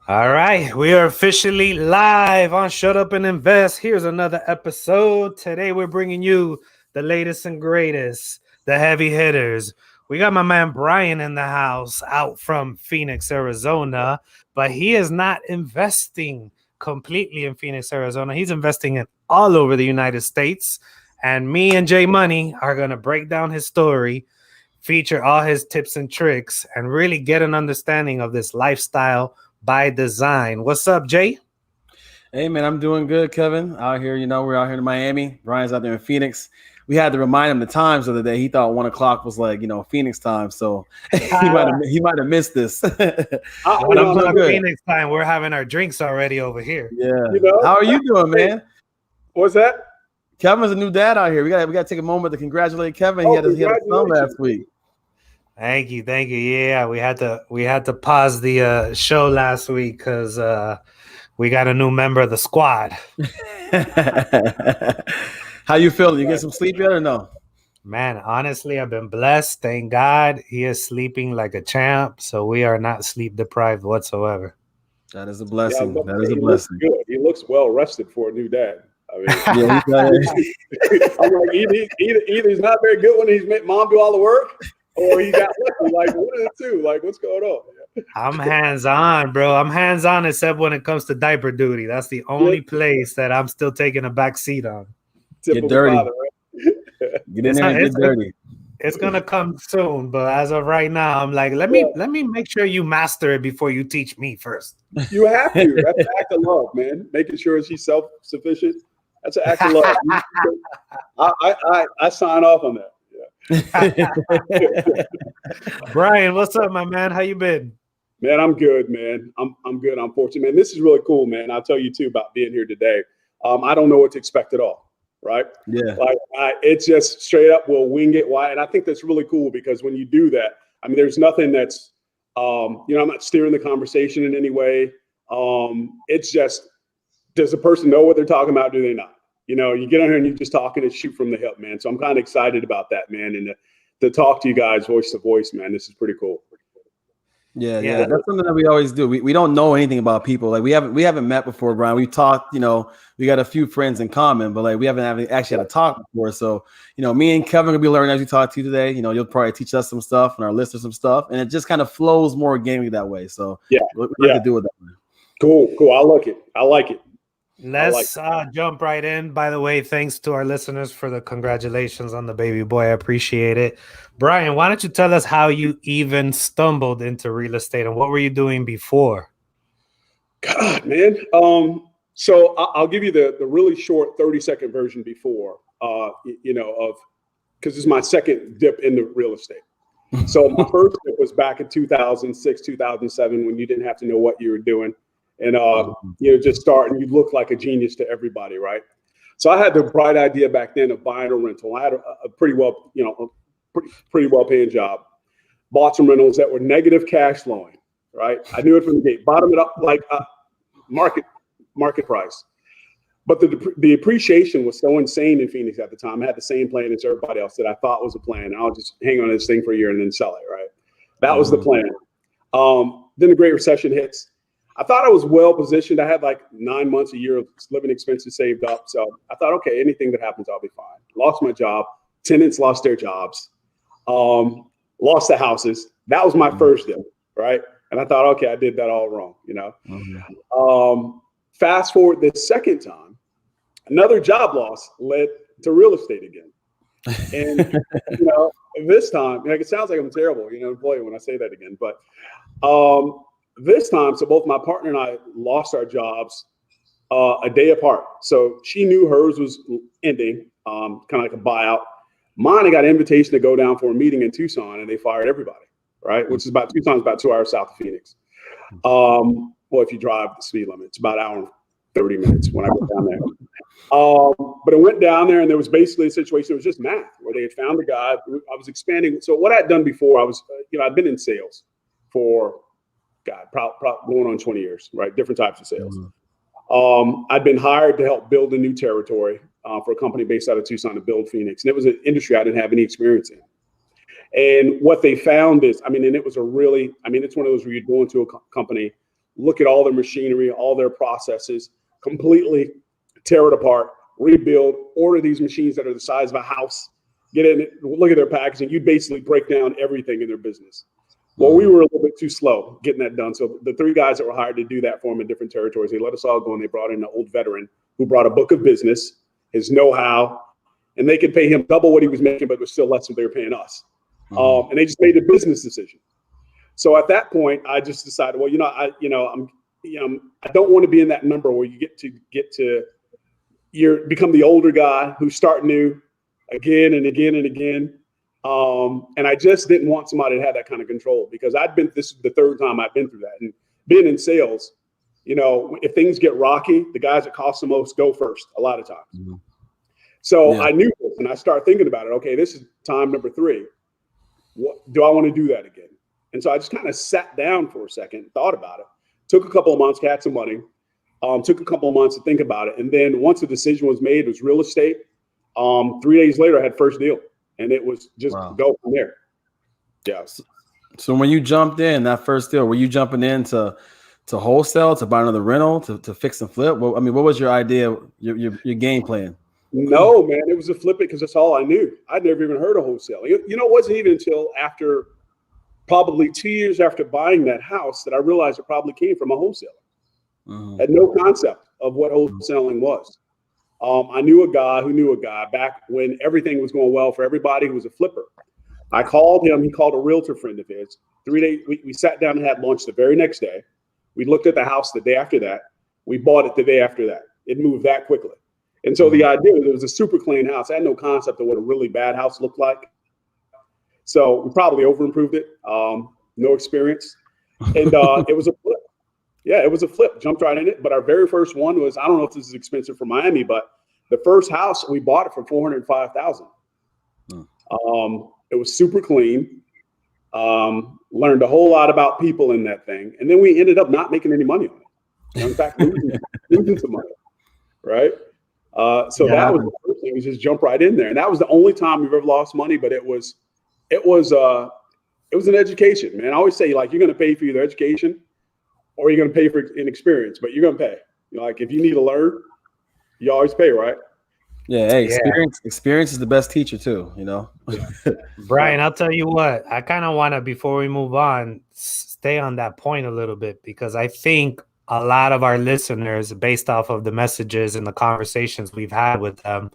All right, we are officially live on Shut Up and Invest. Here's another episode. Today we're bringing you the latest and greatest, the heavy hitters. We got my man Brian in the house out from Phoenix, Arizona, but he is not investing completely in Phoenix, Arizona. He's investing in all over the United States. And me and Jay Money are going to break down his story, feature all his tips and tricks, and really get an understanding of this lifestyle by design. What's up, Jay? Hey man, I'm doing good, Kevin. Out here, we're out here in Miami. Ryan's out there in Phoenix. We had to remind him the times of the day. He thought 1 o'clock was like, Phoenix time. So he might have missed this. But I'm doing good. Phoenix time. We're having our drinks already over here. Yeah. How are you doing, man? What's that? Kevin's a new dad out here. We got to take a moment to congratulate Kevin. He had a son last week. Thank you. Yeah, we had to pause the show last week because we got a new member of the squad. How you feeling? You get some sleep yet or no? Man, honestly, I've been blessed. Thank God. He is sleeping like a champ, so we are not sleep deprived whatsoever. That is a blessing. That is a blessing. Good. He looks well rested for a new dad. I mean, I'm like, either he's not very good when he's made mom do all the work, or he got lucky. Like, one of the two. Like, what's going on? I'm hands-on, bro. I'm hands-on except when it comes to diaper duty. That's the only place that I'm still taking a back seat on. Get dirty. Father, right? Get in there and get dirty. It's gonna come soon, but as of right now, I'm like, let me make sure you master it before you teach me first. You have to. That's an act of love, man. Making sure she's self-sufficient. That's an act of love. I sign off on that. Brian, what's up, my man? How you been? Man, I'm good, man. I'm good. I'm fortunate, man. This is really cool, man. I'll tell you too about being here today. I don't know what to expect at all. Right. Yeah. Like it's just straight up. We'll wing it. Why? And I think that's really cool because when you do that, I mean, there's nothing that's, I'm not steering the conversation in any way. It's just, does the person know what they're talking about? Do they not? You get on here and you just talking and shoot from the hip, man. So I'm kind of excited about that, man. And to talk to you guys voice to voice, man, this is pretty cool. Yeah. That's something that we always do. We don't know anything about people. Like we haven't met before, Brian. We've talked, we got a few friends in common, but like we haven't actually had a talk before. So, me and Kevin will be learning as we talk to you today. You'll probably teach us some stuff and our listeners some stuff. And it just kind of flows more organically that way. So we like to do it that way. Cool. I like it. Let's jump right in. By the way, thanks to our listeners for the congratulations on the baby boy. I appreciate it. Brian, why don't you tell us how you even stumbled into real estate and what were you doing before? God, man. So I'll give you the really short 30-second version before, because this is my second dip into real estate. So my first dip was back in 2006, 2007, when you didn't have to know what you were doing. And, just start and you look like a genius to everybody, right? So I had the bright idea back then of buying a rental. I had a pretty well paying job. Bought some rentals that were negative cash flowing, right? I knew it from the gate. Bottom it up like market price. But the appreciation was so insane in Phoenix at the time. I had the same plan as everybody else that I thought was a plan. And I'll just hang on to this thing for a year and then sell it, right? That was the plan. Then the Great Recession hits. I thought I was well positioned. I had like 9 months, a year of living expenses saved up. So I thought, okay, anything that happens, I'll be fine. Lost my job. Tenants lost their jobs. Lost the houses. That was my first deal, right? And I thought, okay, I did that all wrong, Fast forward the second time, another job loss led to real estate again. And, this time, it sounds like I'm terrible, employee when I say that again, but this time, so both my partner and I lost our jobs a day apart. So she knew hers was ending, kind of like a buyout. Mine, I got an invitation to go down for a meeting in Tucson, and they fired everybody, right? Which is Tucson's about 2 hours south of Phoenix. Well, if you drive the speed limit, it's about an hour and 30 minutes when I go down there. But I went down there, and there was basically a situation. It was just math, where they had found a guy. I was expanding. So what I'd done before, I was, I'd been in sales for probably going on 20 years, right? Different types of sales. I'd been hired to help build a new territory for a company based out of Tucson to build Phoenix. And it was an industry I didn't have any experience in. And what they found is, and it was it's one of those where you go into a company look at all their machinery, all their processes, completely tear it apart, rebuild, order these machines that are the size of a house, get in, look at their packaging. You basically break down everything in their business. Well, we were a little bit too slow getting that done. So the 3 guys that were hired to do that for them in different territories, they let us all go, and they brought in an old veteran who brought a book of business, his know-how, and they could pay him double what he was making, but it was still less than they were paying us. And they just made a business decision. So at that point, I just decided, well, I don't want to be in that number where you get to become the older guy who start new again and again and again. And I just didn't want somebody to have that kind of control, because this is the 3rd time I've been through that. And being in sales, if things get rocky, the guys that cost the most go first a lot of times. So I knew this, and I started thinking about it. Okay, this is time number 3. What do I want to do that again? And so I just kind of sat down for a second, thought about it, took a couple of months, had some money, took a couple of months to think about it. And then once the decision was made, it was real estate. 3 days later, I had first deal, and it was just go from there. Yeah. So when you jumped in that first deal, were you jumping in to wholesale, to buy another rental, to fix and flip? Well, I mean, what was your idea, your game plan? No, man, it was a flip it, because that's all I knew. I'd never even heard of wholesale. It wasn't even until after probably 2 years after buying that house that I realized it probably came from a wholesaler. Had no concept of what wholesaling was. I knew a guy who knew a guy back when everything was going well for everybody who was a flipper. I called him. He called a realtor friend of his. 3 days, we sat down and had lunch the very next day. We looked at the house the day after that. We bought it the day after that. It moved that quickly. And so the idea was, it was a super clean house. I had no concept of what a really bad house looked like. So we probably overimproved it. No experience. And it was a flip. Yeah, it was a flip. Jumped right in it. But our very first one was, I don't know if this is expensive for Miami, but the first house, we bought it for $405,000. It was super clean. Learned a whole lot about people in that thing. And then we ended up not making any money on it. In fact, losing some money. Right? That was the first thing, was just jump right in there. And that was the only time we've ever lost money, but it was an education, man. I always say, like, you're going to pay for your education, or you're going to pay for inexperience, but you're going to pay. Like, if you need to learn, you always pay, right? Yeah. Hey, experience is the best teacher too, Brian, I'll tell you what, I kind of want to, before we move on, stay on that point a little bit, because I think a lot of our listeners, based off of the messages and the conversations we've had with them,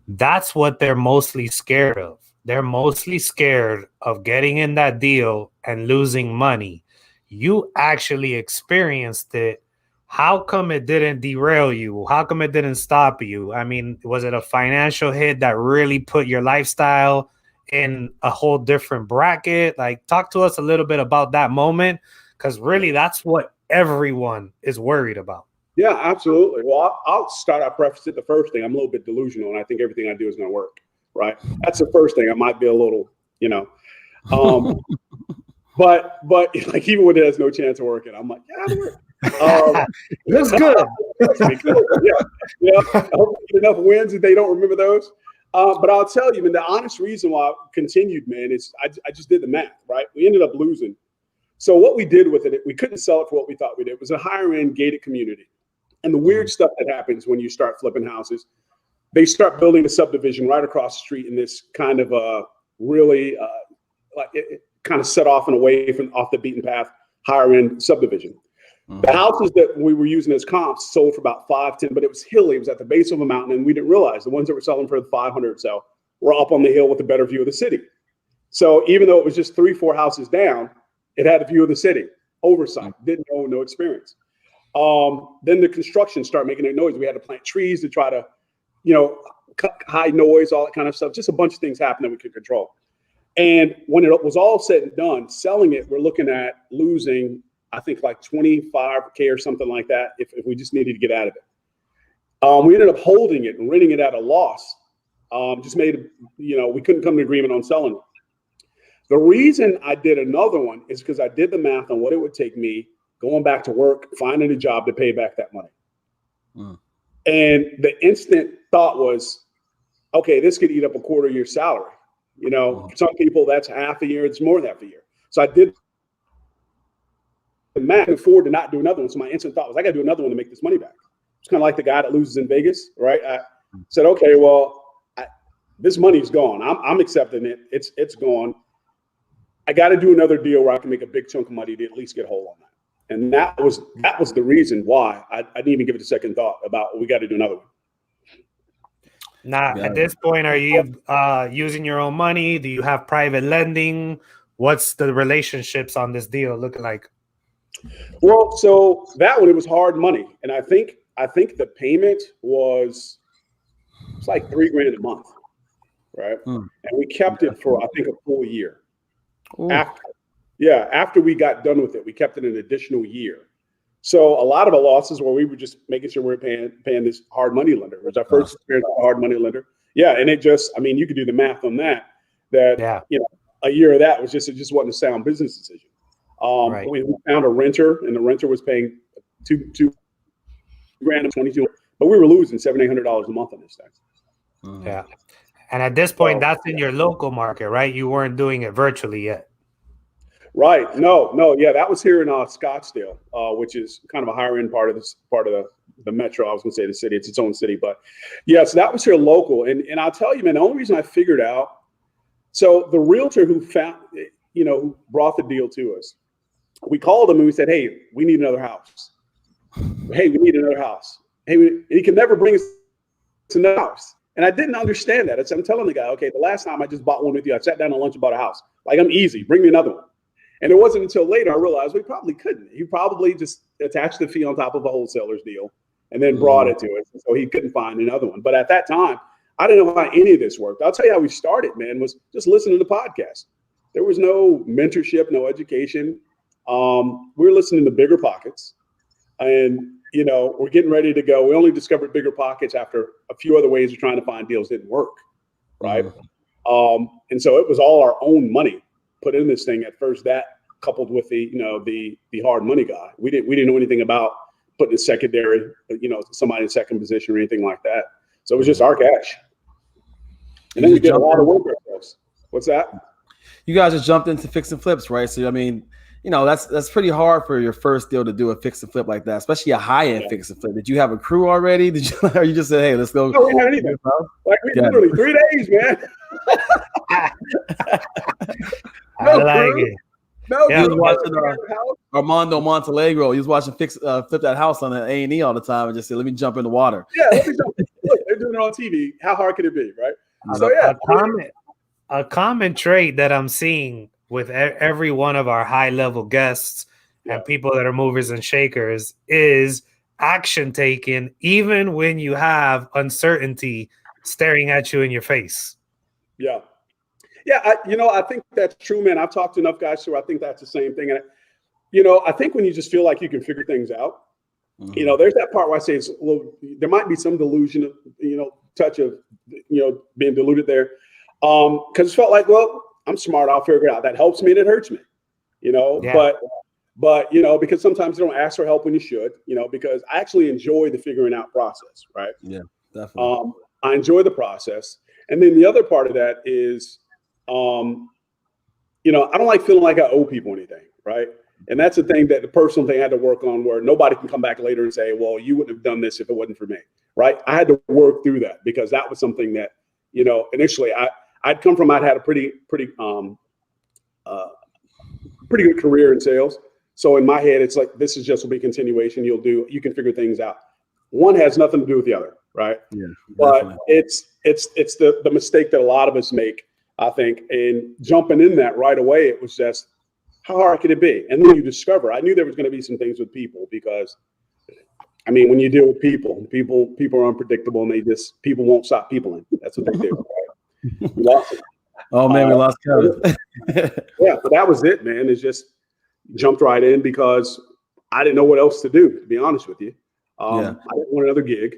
that's what they're mostly scared of. They're mostly scared of getting in that deal and losing money. You actually experienced it. How come it didn't derail you? How come it didn't stop you? I mean, was it a financial hit that really put your lifestyle in a whole different bracket? Like, talk to us a little bit about that moment, because really that's what everyone is worried about. Yeah, absolutely. Well, I'll start. I preface it. The first thing, I'm a little bit delusional, and I think everything I do is going to work. Right. That's the first thing. I might be a little, but like, even when it has no chance of working, I'm like, yeah, it'll work. Looks good. Yeah. I hope we get enough wins that they don't remember those. But I'll tell you, man, the honest reason why I continued, man, is I just did the math. Right. We ended up losing. So what we did with it, we couldn't sell it for what we thought we did. It was a higher end gated community. And the weird stuff that happens when you start flipping houses, they start building a subdivision right across the street in this kind of really like it kind of set off and away from off the beaten path, higher end subdivision. The houses that we were using as comps sold for about 510, but it was hilly. It was at the base of a mountain, and we didn't realize the ones that were selling for 500 or so were up on the hill with a better view of the city. So even though it was just 3-4 houses down, it had a view of the city. Oversight, didn't know, no experience. Then the construction started making a noise. We had to plant trees to try to, cut high noise, all that kind of stuff. Just a bunch of things happened that we could control. And when it was all said and done, selling it, we're looking at losing, I think, like $25K or something like that if we just needed to get out of it. We ended up holding it and renting it at a loss. Just made, we couldn't come to an agreement on selling it. The reason I did another one is because I did the math on what it would take me going back to work, finding a job to pay back that money. And the instant thought was, okay, this could eat up a quarter of your salary. For some people, that's half a year. It's more than half a year. So I did math, I can afford to not do another one. So my instant thought was, I got to do another one to make this money back. It's kind of like the guy that loses in Vegas, right? I said, okay, well, this money's gone. I'm accepting it. It's gone. I got to do another deal where I can make a big chunk of money to at least get a hold on that. And that was the reason why I didn't even give it a second thought about we got to do another one. Now, at this point, are you using your own money? Do you have private lending? What's the relationships on this deal looking like? Well, so that one, it was hard money. And I think the payment was it's like $3,000 a month, right? And we kept it for, I think, a full year. After we got done with it, we kept it an additional year. So a lot of the losses where we were just making sure we were paying this hard money lender. It was our first experience with a hard money lender. Yeah, and it just, I mean, you could do the math on that. You know, a year of that was just, it just wasn't a sound business decision. We found a renter, and the renter was paying $2,000 and $22, but we were losing $700-800 a month on this thing. Yeah, and at this point, that's in your local market, right? You weren't doing it virtually yet. Right. No. Yeah, that was here in Scottsdale, which is kind of a higher end part of the metro. I was going to say the city. It's its own city, but yeah. So that was here local, and I'll tell you, man. The only reason I figured out, so the realtor who who brought the deal to us, we called him and we said, "Hey, we need another house. Hey, we need another house. Hey, he can never bring us to another house." And I didn't understand that. I'm telling the guy, "Okay, the last time I just bought one with you, I sat down to lunch and bought a house. Like, I'm easy. Bring me another one." And it wasn't until later I realized we probably couldn't. He probably just attached the fee on top of a wholesaler's deal and then brought it to us. So he couldn't find another one. But at that time, I didn't know how any of this worked. I'll tell you how we started, man, was just listening to podcasts. There was no mentorship, no education. We were listening to Bigger Pockets. And, we're getting ready to go. We only discovered Bigger Pockets after a few other ways of trying to find deals didn't work, right? And so it was all our own money put in this thing at first, that coupled with the hard money guy. We didn't know anything about putting a secondary, somebody in second position or anything like that. So it was just our cash. And then we did a lot of work ourselves. What's that? You guys just jumped into fix and flips, right? So I mean, that's pretty hard for your first deal to do a fix and flip like that, especially a high end fix and flip. Did you have a crew already? Or you just said, "Hey, let's go"? No, we didn't have anything. Like literally 3 days, man. I like it. No, he was watching Armando Montalegro. He was watching flip that house on the A&E all the time, and just said, "Let me jump in the water." Yeah, let me jump. Look, they're doing it on TV. How hard could it be, right? So yeah, a common trait that I'm seeing with every one of our high level guests and people that are movers and shakers is action taken, even when you have uncertainty staring at you in your face. Yeah. I think that's true, man. I've talked to enough guys who I think that's the same thing. And, I think when you just feel like you can figure things out, there's that part where I say it's a little, there might be some delusion of, touch of, being deluded there. Because it felt like, well, I'm smart, I'll figure it out. That helps me and it hurts me, but, because sometimes you don't ask for help when you should, because I actually enjoy the figuring out process, right? Yeah, definitely. I enjoy the process. And then the other part of that is, I don't like feeling like I owe people anything, right? And that's the thing, that the personal thing I had to work on, where nobody can come back later and say, "Well, you wouldn't have done this if it wasn't for me," right? I had to work through that, because that was something that, initially I'd come from, I'd had a pretty good career in sales. So in my head, it's like, this is just will be a continuation. You can figure things out. One has nothing to do with the other, right? Yeah, but it's the mistake that a lot of us make, I think. And jumping in that right away, it was just, how hard could it be? And then you discover, I knew there was going to be some things with people, because I mean, when you deal with people are unpredictable, and people won't stop peopling. That's what they do. Right? We lost it. Oh man, we lost count. Yeah, but that was it, man. It's just jumped right in, because I didn't know what else to do, to be honest with you. I didn't want another gig.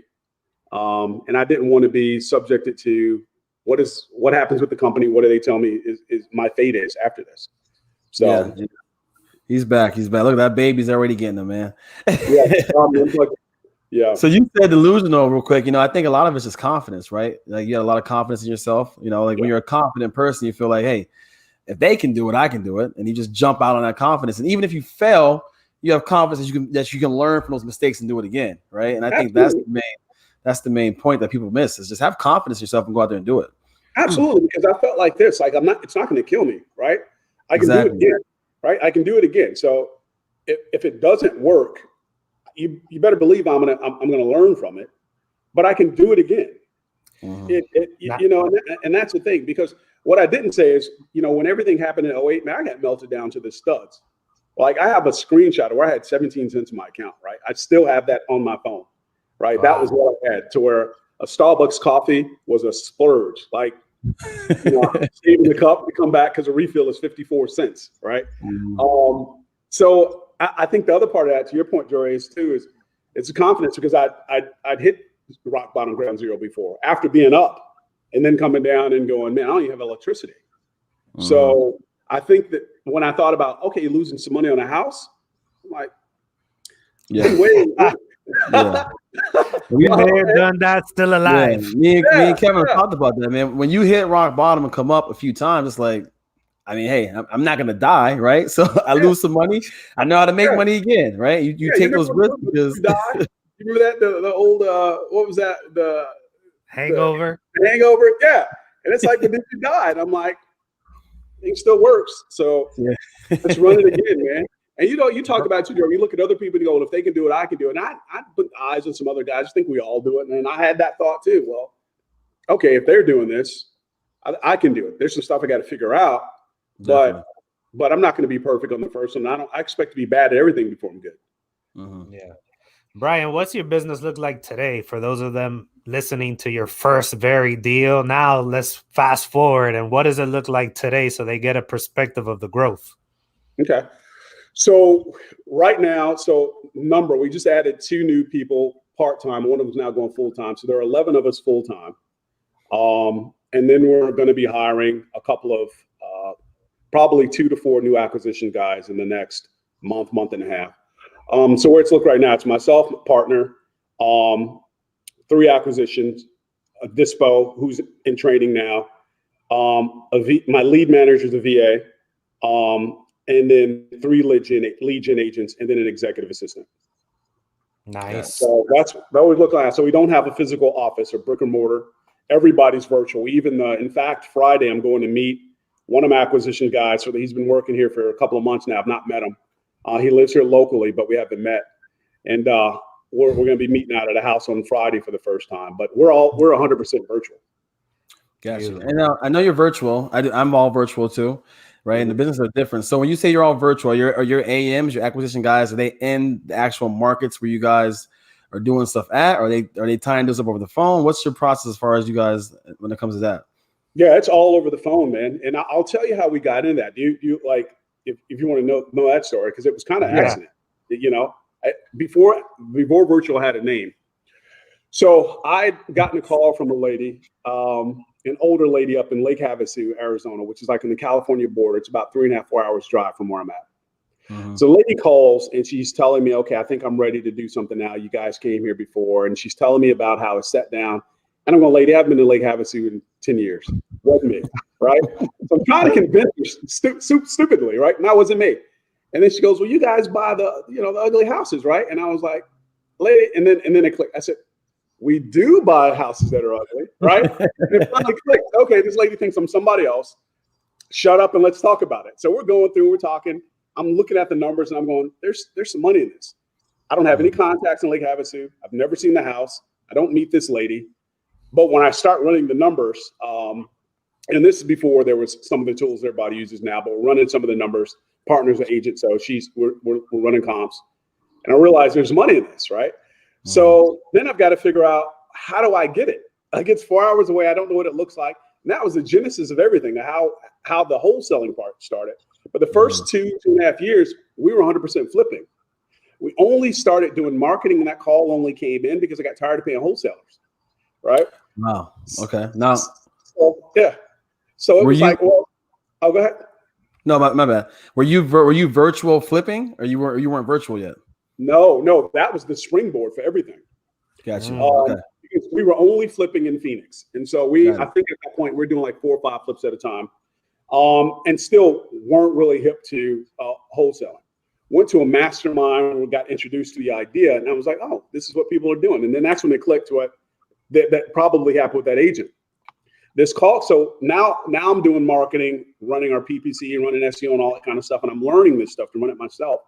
And I didn't want to be subjected to what happens with the company. What do they tell me is my fate is after this? So he's back. Look at that baby's already getting him, man. Yeah. So you said delusional real quick. I think a lot of it's just confidence, right? Like, you got a lot of confidence in yourself. When you're a confident person, you feel like, hey, if they can do it, I can do it. And you just jump out on that confidence. And even if you fail, you have confidence that you can learn from those mistakes and do it again, right? And I think that's the main point that people miss is just have confidence in yourself and go out there and do it. Absolutely, because I felt like this, like it's not going to kill me, right? I can do it again, right? I can do it again. So if it doesn't work, you better believe I'm gonna learn from it, but I can do it again. You know, and that's the thing, because what I didn't say is, you know, when everything happened in 08, man, I got melted down to the studs. Like I have a screenshot where I had 17 cents in my account, right? I still have that on my phone, right? Wow. That was what I had, to where a Starbucks coffee was a splurge. Like, you know, saving the cup to come back because a refill is 54 cents, right? So I think the other part of that, to your point, Jory, is it's confidence, because I'd hit rock bottom, ground zero before, after being up and then coming down and going, man, I don't even have electricity. So I think that when I thought about, okay, you're losing some money on a house, I'm like, wait. We may have done that still alive. Me and Kevin talked about that, man. When you hit rock bottom and come up a few times, it's like, I mean, hey, I'm not gonna die, right? So I lose some money. I know how to make money again, right? You take those risks because you remember that the old what was that, the Hangover? The Hangover, yeah. And it's like, but then you died. I'm like, it still works. So let's run it again, man. And you know, you talk about it too, Joe. You look at other people and you go, well, if they can do it, I can do it. And I put eyes on some other guys. I think we all do it. And I had that thought too. Well, okay, if they're doing this, I can do it. There's some stuff I got to figure out. But I'm not going to be perfect on the first one. I expect to be bad at everything before I'm good. Yeah. Brian, what's your business look like today for those of them listening to your first very deal? Now let's fast forward, and what does it look like today so they get a perspective of the growth? Okay. So right now, we just added 2 new people part-time. One of them's now going full-time. So there are 11 of us full-time. And then we're going to be hiring a couple of probably 2 to 4 new acquisition guys in the next month and a half. So where it's look right now, it's myself, partner, 3 acquisitions, a dispo who's in training now, my lead manager is a VA, and then 3 lead gen agents, and then an executive assistant. Nice. So that's what we look like. So we don't have a physical office or brick and mortar. Everybody's virtual. Even in fact, Friday I'm going to meet one of my acquisition guys. So he's been working here for a couple of months now. I've not met him. He lives here locally, but we haven't met. And we're going to be meeting out at a house on Friday for the first time. But we're 100% virtual. Gotcha. And I know you're virtual. I'm all virtual too, right? And the business are different. So when you say you're all virtual, are your AMs, your acquisition guys, are they in the actual markets where you guys are doing stuff at? Or are they tying this up over the phone? What's your process as far as you guys when it comes to that? Yeah, it's all over the phone, man. And I'll tell you how we got into that. You like if you want to know that story, because it was kind of accident. You know, before virtual had a name. So I'd gotten a call from a lady, an older lady up in Lake Havasu, Arizona, which is like in the California border. It's about 3.5, 4 hours drive from where I'm at. So the lady calls and she's telling me, okay, I think I'm ready to do something now. You guys came here before. And she's telling me about how it's set down. And I'm going, lady, I've been to Lake Havasu in 10 years. Wasn't me, right? So I'm trying to convince her stupidly, right? And that wasn't me. And then she goes, well, you guys buy the ugly houses, right? And I was like, lady, and then it clicked. I said, we do buy houses that are ugly, right? And it finally clicked. Okay, this lady thinks I'm somebody else. Shut up and let's talk about it. So we're going through, we're talking. I'm looking at the numbers and I'm going, there's some money in this. I don't have any contacts in Lake Havasu. I've never seen the house. I don't meet this lady. But when I start running the numbers, and this is before there was some of the tools everybody uses now, but we're running some of the numbers, partners and agents. So we're running comps. And I realized there's money in this, right? So then I've got to figure out, how do I get it? Like, it's 4 hours away. I don't know what it looks like. And that was the genesis of everything, how the wholesaling part started. But the first 2.5 years, we were 100% flipping. We only started doing marketing, and that call only came in because I got tired of paying wholesalers, right? Wow. Okay. Now, So it was like, well, oh, go ahead. No, my bad. Were you virtual flipping, or you weren't virtual yet? No, that was the springboard for everything. Gotcha. Okay. Because we were only flipping in Phoenix, and so I think at that point we're doing like 4 or 5 flips at a time, and still weren't really hip to wholesaling. went to a mastermind and got introduced to the idea. And I was like, oh, this is what people are doing. And then that's when it clicked to what that probably happened with that agent. This call. So now I'm doing marketing, running our PPC, running SEO and all that kind of stuff. And I'm learning this stuff to run it myself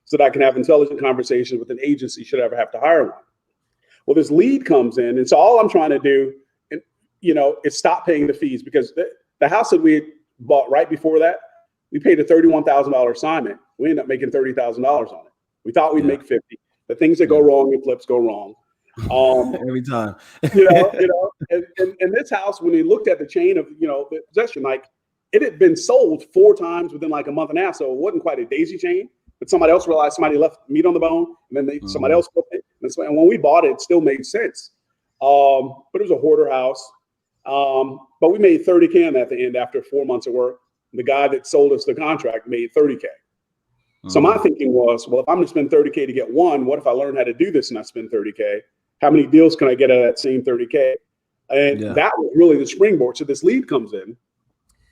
so that I can have intelligent conversations with an agency should I ever have to hire one. Well, this lead comes in. And so all I'm trying to do, and is stop paying the fees, because the house that we bought right before that, we paid a $31,000 assignment. We ended up making $30,000 on it. We thought we'd make 50. The things that go wrong in flips go wrong. Every time. And this house, when we looked at the chain of, the possession, like it had been sold 4 times within like a month and a half. So it wasn't quite a daisy chain, but somebody else realized somebody left meat on the bone, and then somebody else flipped it. And when we bought it, it still made sense. But it was a hoarder house. But we made $30K on that at the end after 4 months of work. The guy that sold us the contract made $30K. So my thinking was, well, if I'm going to spend $30K to get one, what if I learn how to do this and I spend $30K? How many deals can I get out of that same $30K? And that was really the springboard. So this lead comes in,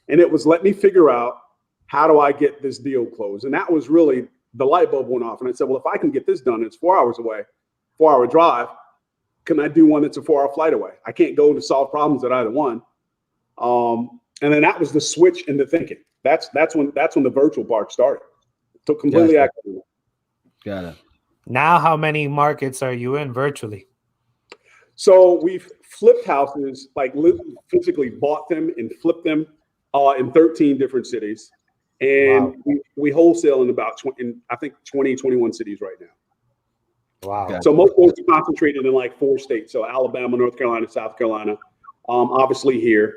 and it was, let me figure out, how do I get this deal closed? And that was really the light bulb went off. And I said, well, if I can get this done, it's 4 hours away, 4-hour drive. Can I do one that's a 4-hour flight away? I can't go to solve problems at either one. And then that was the switch in the thinking. That's when the virtual part started. So completely active. Got it. Now, how many markets are you in virtually? So we've flipped houses, like physically bought them and flipped them in 13 different cities. And we wholesale in about 21 cities right now. Wow. So most of it's concentrated in like 4 states. So Alabama, North Carolina, South Carolina, obviously here,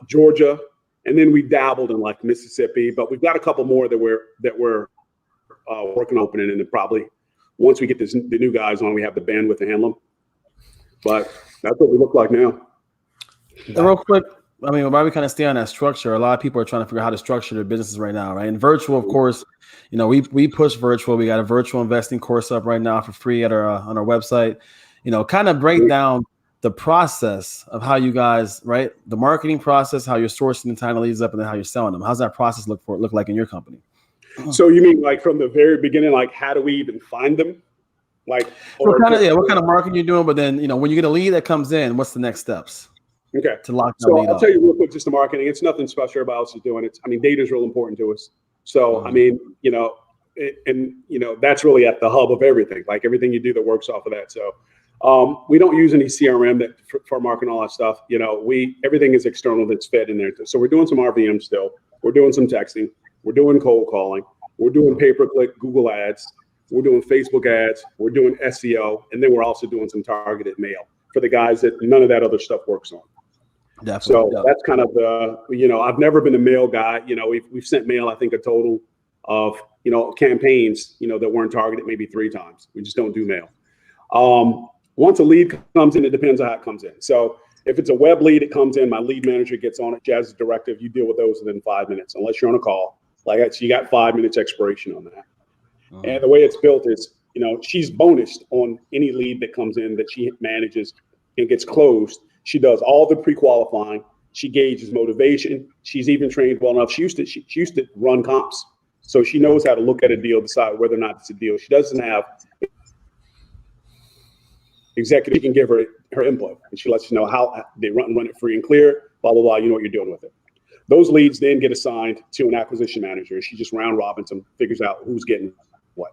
Georgia, and then we dabbled in like Mississippi, but we've got a couple more that we're working on opening, and then probably once we get the new guys on, we have the bandwidth to handle them. But that's what we look like now. And real quick, I mean, why we kind of stay on that structure? A lot of people are trying to figure out how to structure their businesses right now, right? And virtual, of course, we push virtual. We got a virtual investing course up right now for free at on our website. Kind of break down the process of how you guys, right? The marketing process, how you're sourcing the time leads up, and then how you're selling them. How's that process look like in your company? So you mean like from the very beginning, like how do we even find them? Like what kind of marketing you're doing, but then when you get a lead that comes in, what's the next steps? Okay. To lock that lead lead I'll up. tell you real quick, just the marketing. It's nothing special about us doing it. I mean, data is real important to us. So I mean, that's really at the hub of everything. Like everything you do that works off of that. So we don't use any CRM that for marketing all that stuff. Everything is external that's fed in there. So we're doing some RVM still. We're doing some texting. We're doing cold calling. We're doing pay-per-click Google ads. We're doing Facebook ads. We're doing SEO. And then we're also doing some targeted mail for the guys that none of that other stuff works on. Definitely. So that's kind of I've never been a mail guy. We've sent mail, I think a total of, campaigns, that weren't targeted maybe 3 times. We just don't do mail. Once a lead comes in, it depends on how it comes in. So if it's a web lead, it comes in, my lead manager gets on it, Jazz is directive, you deal with those within 5 minutes, unless you're on a call. Like you got 5 minutes expiration on that. And the way it's built is, she's bonused on any lead that comes in that she manages and gets closed. She does all the pre-qualifying. She gauges motivation. She's even trained well enough. She used to run comps. So she knows how to look at a deal, decide whether or not it's a deal. She doesn't have executive. She can give her input, and she lets you know how they run it free and clear, blah, blah, blah. You know what you're doing with it. Those leads then get assigned to an acquisition manager. She just round robins them, figures out who's getting what.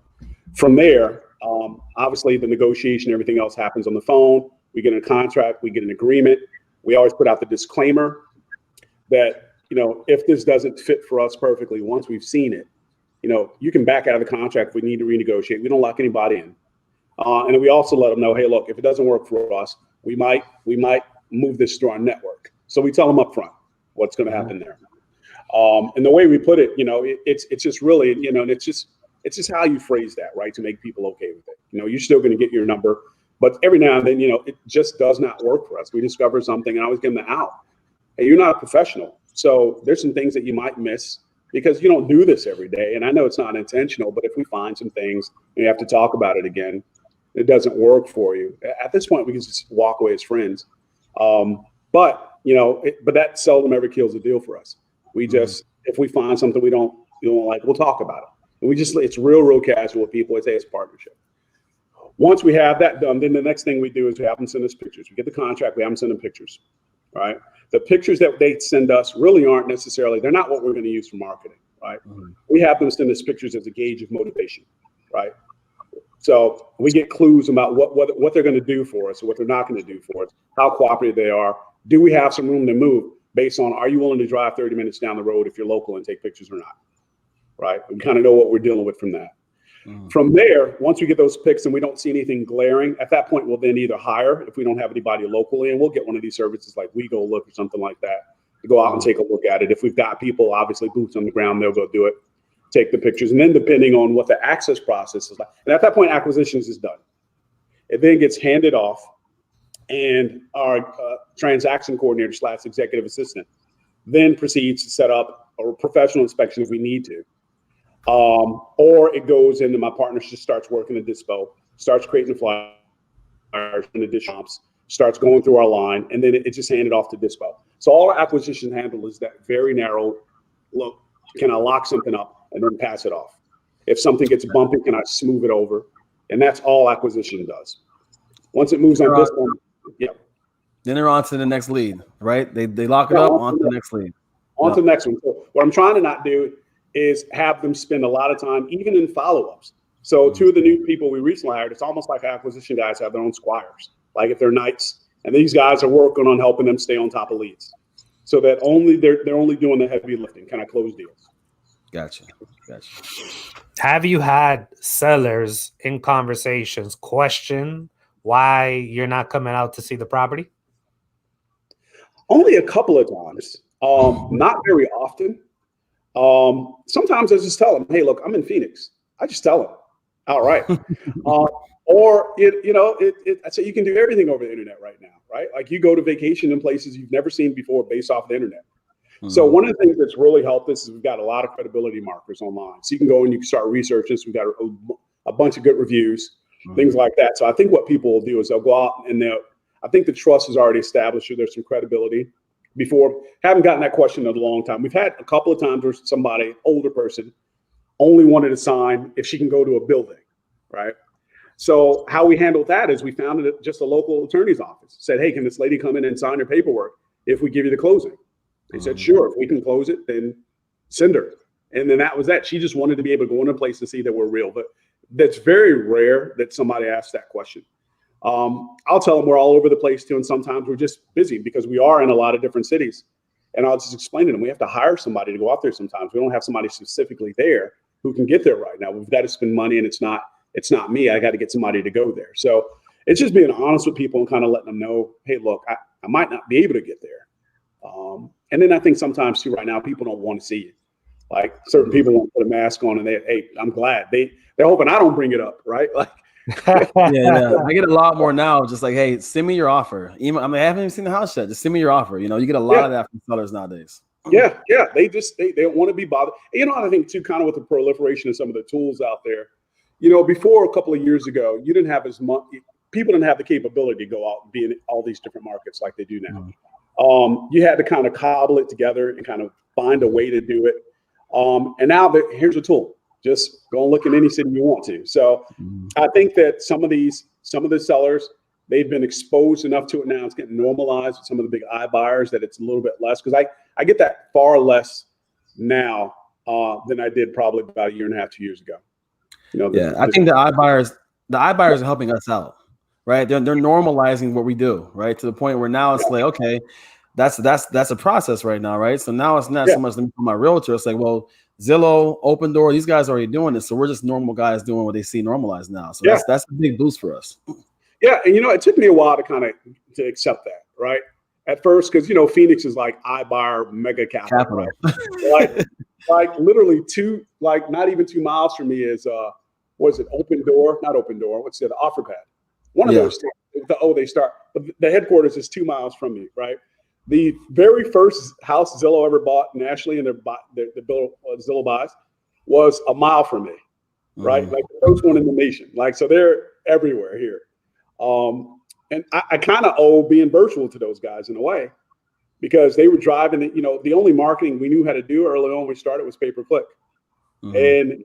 From there, obviously the negotiation, everything else happens on the phone. We get a contract, we get an agreement. We always put out the disclaimer that, if this doesn't fit for us perfectly, once we've seen it, you can back out of the contract if we need to renegotiate. We don't lock anybody in. And then we also let them know, hey, look, if it doesn't work for us, we might move this through our network. So we tell them up front what's going to happen there. And the way we put it, it's just really, it's just how you phrase that, right? To make people okay with it. You're still going to get your number, but every now and then, it just does not work for us. We discover something and I always give them the out. Hey, you're not a professional. So there's some things that you might miss because you don't do this every day. And I know it's not intentional, but if we find some things and you have to talk about it again, it doesn't work for you. At this point, we can just walk away as friends. But that seldom ever kills a deal for us. We just, if we find something we don't we'll talk about it. And it's real casual with people. It's a partnership. Once we have that done, then the next thing we do is we have them send us pictures. We get the contract, we have them send them pictures, right? The pictures that they send us really aren't necessarily, they're not what we're going to use for marketing, right? Mm-hmm. We have them send us pictures as a gauge of motivation, right? So we get clues about what they're going to do for us, or what they're not going to do for us, how cooperative they are. Do we have some room to move based on, are you willing to drive 30 minutes down the road if you're local and take pictures or not, right? We kind of know what we're dealing with from that. Mm-hmm. From there, once we get those pics and we don't see anything glaring, at that point, we'll then either hire, if we don't have anybody locally, and we'll get one of these services like We Go Look or something like that to go out and take a look at it. If we've got people, obviously boots on the ground, they'll go do it, take the pictures. And then depending on what the access process is like, and at that point, acquisitions is done. It then gets handed off, and our transaction coordinator / executive assistant then proceeds to set up a professional inspection if we need to. Or it goes into my partner, just starts working the dispo, starts creating the flyers in the shops, starts going through our line, and then it's just handed off to dispo. So all our acquisition handle is that very narrow look. Can I lock something up and then pass it off? If something gets bumpy, can I smooth it over? And that's all acquisition does. Once it moves on this one, then they're on to the next lead, right? They lock it up, on to the next lead. On to the next one. So what I'm trying to not do is have them spend a lot of time, even in follow-ups. So two of the new people we recently hired, it's almost like acquisition guys have their own squires, like if they're knights, and these guys are working on helping them stay on top of leads, so that they're only doing the heavy lifting, kind of close deals. Gotcha. Have you had sellers in conversations question why you're not coming out to see the property? Only a couple of times, not very often. Sometimes I just tell them, hey, look, I'm in Phoenix. I just tell them, all right. Or I say you can do everything over the internet right now, right? Like you go to vacation in places you've never seen before based off the internet. Mm-hmm. So one of the things that's really helped us is we've got a lot of credibility markers online. So you can go and you can start researching. So we've got a bunch of good reviews, things like that. So I think what people will do is they'll go out and I think the trust is already established. So there's some credibility. Before, haven't gotten that question in a long time. We've had a couple of times where somebody, older person, only wanted to sign if she can go to a building, right? So how we handled that is we found it at just a local attorney's office. Said, hey, can this lady come in and sign her paperwork if we give you the closing? They said, sure, if we can close it, then send her. And then that was that. She just wanted to be able to go in a place and see that we're real. But that's very rare that somebody asks that question. I'll tell them we're all over the place too, and sometimes we're just busy because we are in a lot of different cities. And I'll just explain to them, we have to hire somebody to go out there sometimes. We don't have somebody specifically there who can get there right now. We've got to spend money, and it's not me. I got to get somebody to go there. So it's just being honest with people and kind of letting them know, hey, look, I might not be able to get there. And then I think sometimes too, right now, people don't want to see you. Like certain people won't put a mask on, and I'm glad they're hoping I don't bring it up, right? Like. Yeah. I get a lot more now. Just like, hey, send me your offer. I haven't even seen the house yet. Just send me your offer. You get a lot of that from sellers nowadays. Yeah. They don't want to be bothered. And I think too, kind of with the proliferation of some of the tools out there. Before a couple of years ago, you didn't have as much. People didn't have the capability to go out and be in all these different markets like they do now. You had to kind of cobble it together and kind of find a way to do it. And now here's a tool. Just go and look in any city you want to. So I think that some of the sellers, they've been exposed enough to it now. It's getting normalized with some of the big iBuyers that it's a little bit less. Because I get that far less now than I did probably about a year and a half, 2 years ago. I think the iBuyers are helping us out, right? They're normalizing what we do, right? To the point where now it's like, okay, that's a process right now, right? So now it's not so much my realtor. It's like, well, Zillow, Open Door, these guys are already doing this. So we're just normal guys doing what they see normalized now. So that's a big boost for us. Yeah. And, it took me a while to accept that, right? At first, because, Phoenix is like iBuyer mega capital. Right? like literally not even 2 miles from me is, what is it? Open Door, not Open Door. What's it? OfferPad. One of those. They start. But the headquarters is 2 miles from me, right? The very first house Zillow ever bought nationally in the bill Zillow buys was a mile from me, right? Like the first one in the nation. Like, so they're everywhere here. And I kind of owe being virtual to those guys in a way, because they were driving it. The only marketing we knew how to do early on when we started was pay-per-click. and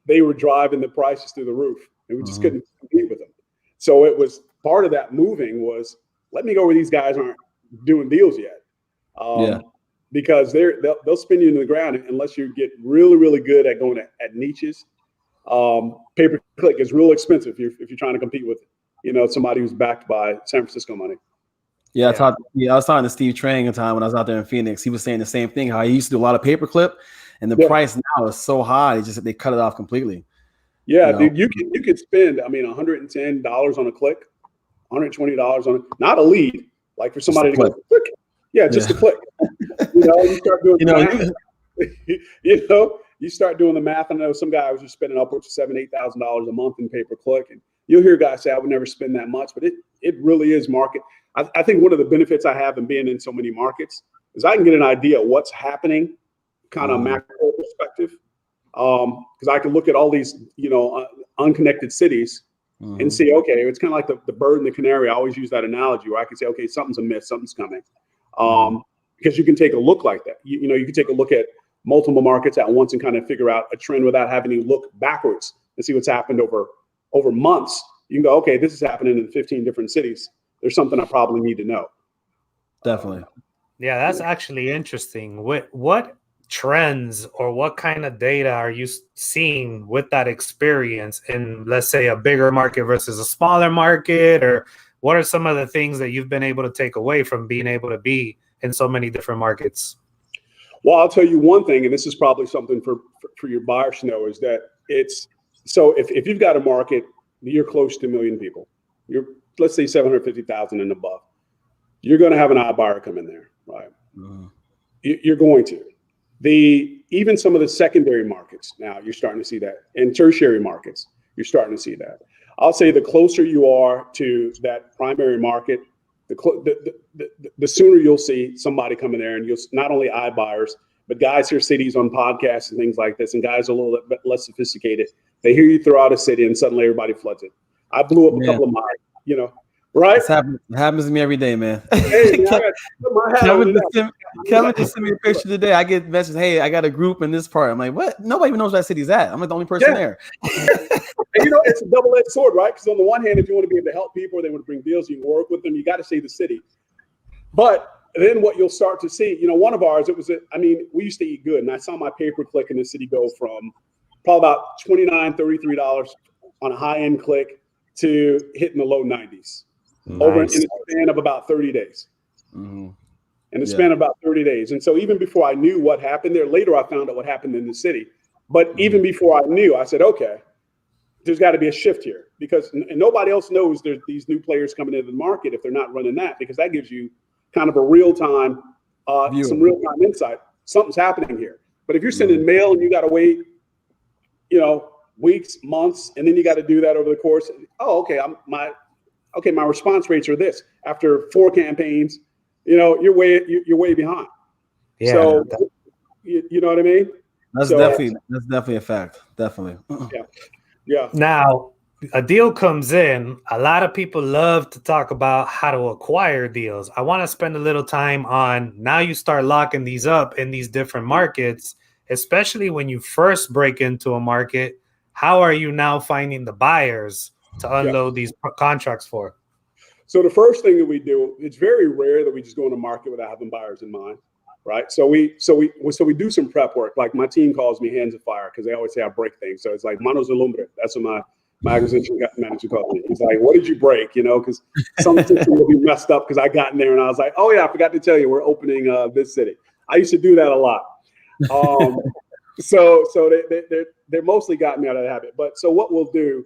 they were driving the prices through the roof, and we just couldn't compete with them. So it was part of that moving was, let me go where these guys aren't doing deals yet. Because they'll spin you into the ground unless you get really, really good at going at niches. Pay-per-click is real expensive if you're trying to compete with, somebody who's backed by San Francisco money. I was talking to Steve Trang a time when I was out there in Phoenix. He was saying the same thing, how he used to do a lot of pay-per-click, and the price now is so high, they cut it off completely. Yeah, dude, you could spend, $110 on a click, $120 on it, not a lead, like for somebody to go click. Yeah, just a click. You start doing you start doing the math. I know some guy was just spending upwards of $7,000-8,000 a month in pay-per-click, and you'll hear guys say, I would never spend that much, but it really is market. I think one of the benefits I have in being in so many markets is I can get an idea of what's happening, kind of macro perspective, because I can look at all these unconnected cities and see, okay, it's kind of like the bird and the canary. I always use that analogy where I can say, okay, something's amiss, something's coming. Because you can take a look like that. You can take a look at multiple markets at once and kind of figure out a trend without having to look backwards and see what's happened over months. You can go, okay, this is happening in 15 different cities. There's something I probably need to know. Definitely. Yeah, that's actually interesting. What trends or what kind of data are you seeing with that experience in, let's say, a bigger market versus a smaller market? Or what are some of the things that you've been able to take away from being able to be in so many different markets? Well, I'll tell you one thing, and this is probably something for your buyers to know, is that if you've got a market, you're close to 1 million people, you're, let's say 750,000 and above, you're going to have an iBuyer come in there, right? You're going to. Even some of the secondary markets, now you're starting to see that, and tertiary markets, you're starting to see that. I'll say the closer you are to that primary market, the sooner you'll see somebody come in there, and you'll not only iBuyers, but guys hear cities on podcasts and things like this, and guys are a little bit less sophisticated. They hear you throw out a city, and suddenly everybody floods it. I blew up a couple of mine, right? It happens to me every day, man. Hey, Kevin just sent me a picture today. I get messages, hey, I got a group in this part. I'm like, what? Nobody even knows where that city's at. I'm like the only person there. And it's a double-edged sword, right? Because on the one hand, if you want to be able to help people, or they want to bring deals, you can work with them, you got to say the city. But then what you'll start to see, one of ours, we used to eat good, and I saw my pay-per-click in the city go from probably about $29, $33 on a high-end click to hitting the low 90s over in the span of about 30 days. In the span of about 30 days. And so even before I knew what happened there, later I found out what happened in the city. But even before I knew, I said, okay, there's got to be a shift here, because nobody else knows there's these new players coming into the market if they're not running that, because that gives you kind of a real-time, some real-time insight. Something's happening here. But if you're sending mail and you got to wait, weeks, months, and then you got to do that over the course. My response rates are this. After 4 campaigns, you're way behind. Yeah. So you know what I mean? That's definitely a fact. Definitely. Yeah. Now, a deal comes in. A lot of people love to talk about how to acquire deals. I want to spend a little time on, now you start locking these up in these different markets, especially when you first break into a market. How are you now finding the buyers to unload these contracts for? So the first thing that we do, it's very rare that we just go in a market without having buyers in mind, right? So we do some prep work. Like my team calls me hands of fire, because they always say I break things. So it's like manos de lumbre. That's what my acquisition manager called me. He's like, what did you break? Because some system will be messed up, because I got in there and I was like, oh yeah, I forgot to tell you, we're opening this city. I used to do that a lot. So they're mostly got me out of the habit. But so what we'll do,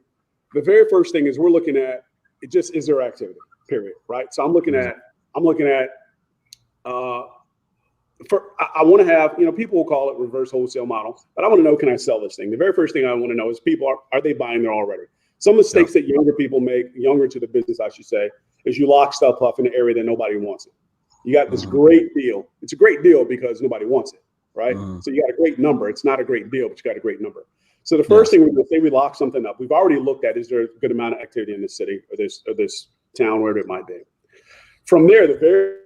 the very first thing is we're looking at, is there activity, period, right? So I'm looking at I want to have, people will call it reverse wholesale model, but I want to know, can I sell this thing? The very first thing I want to know is are they buying there already? Some mistakes that younger people make, younger to the business, I should say, is you lock stuff up in an area that nobody wants it. You got this great deal. It's a great deal because nobody wants it, right? So you got a great number. It's not a great deal, but you got a great number. So the first thing we would say, we lock something up. We've already looked at, is there a good amount of activity in this city or this town, wherever it might be. From there, the very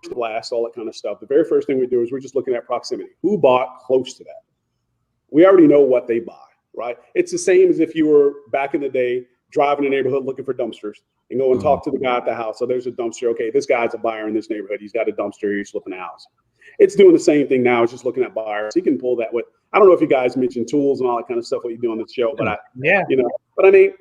blast, all that kind of stuff. The very first thing we do is we're just looking at proximity. Who bought close to that? We already know what they buy, right? It's the same as if you were back in the day driving a neighborhood looking for dumpsters and go and talk to the guy at the house. So there's a dumpster. Okay, this guy's a buyer in this neighborhood. He's got a dumpster. He's flipping a house. It's doing the same thing now. It's just looking at buyers. He can pull that with. I don't know if you guys mentioned tools and all that kind of stuff what you do on the show, but I mean,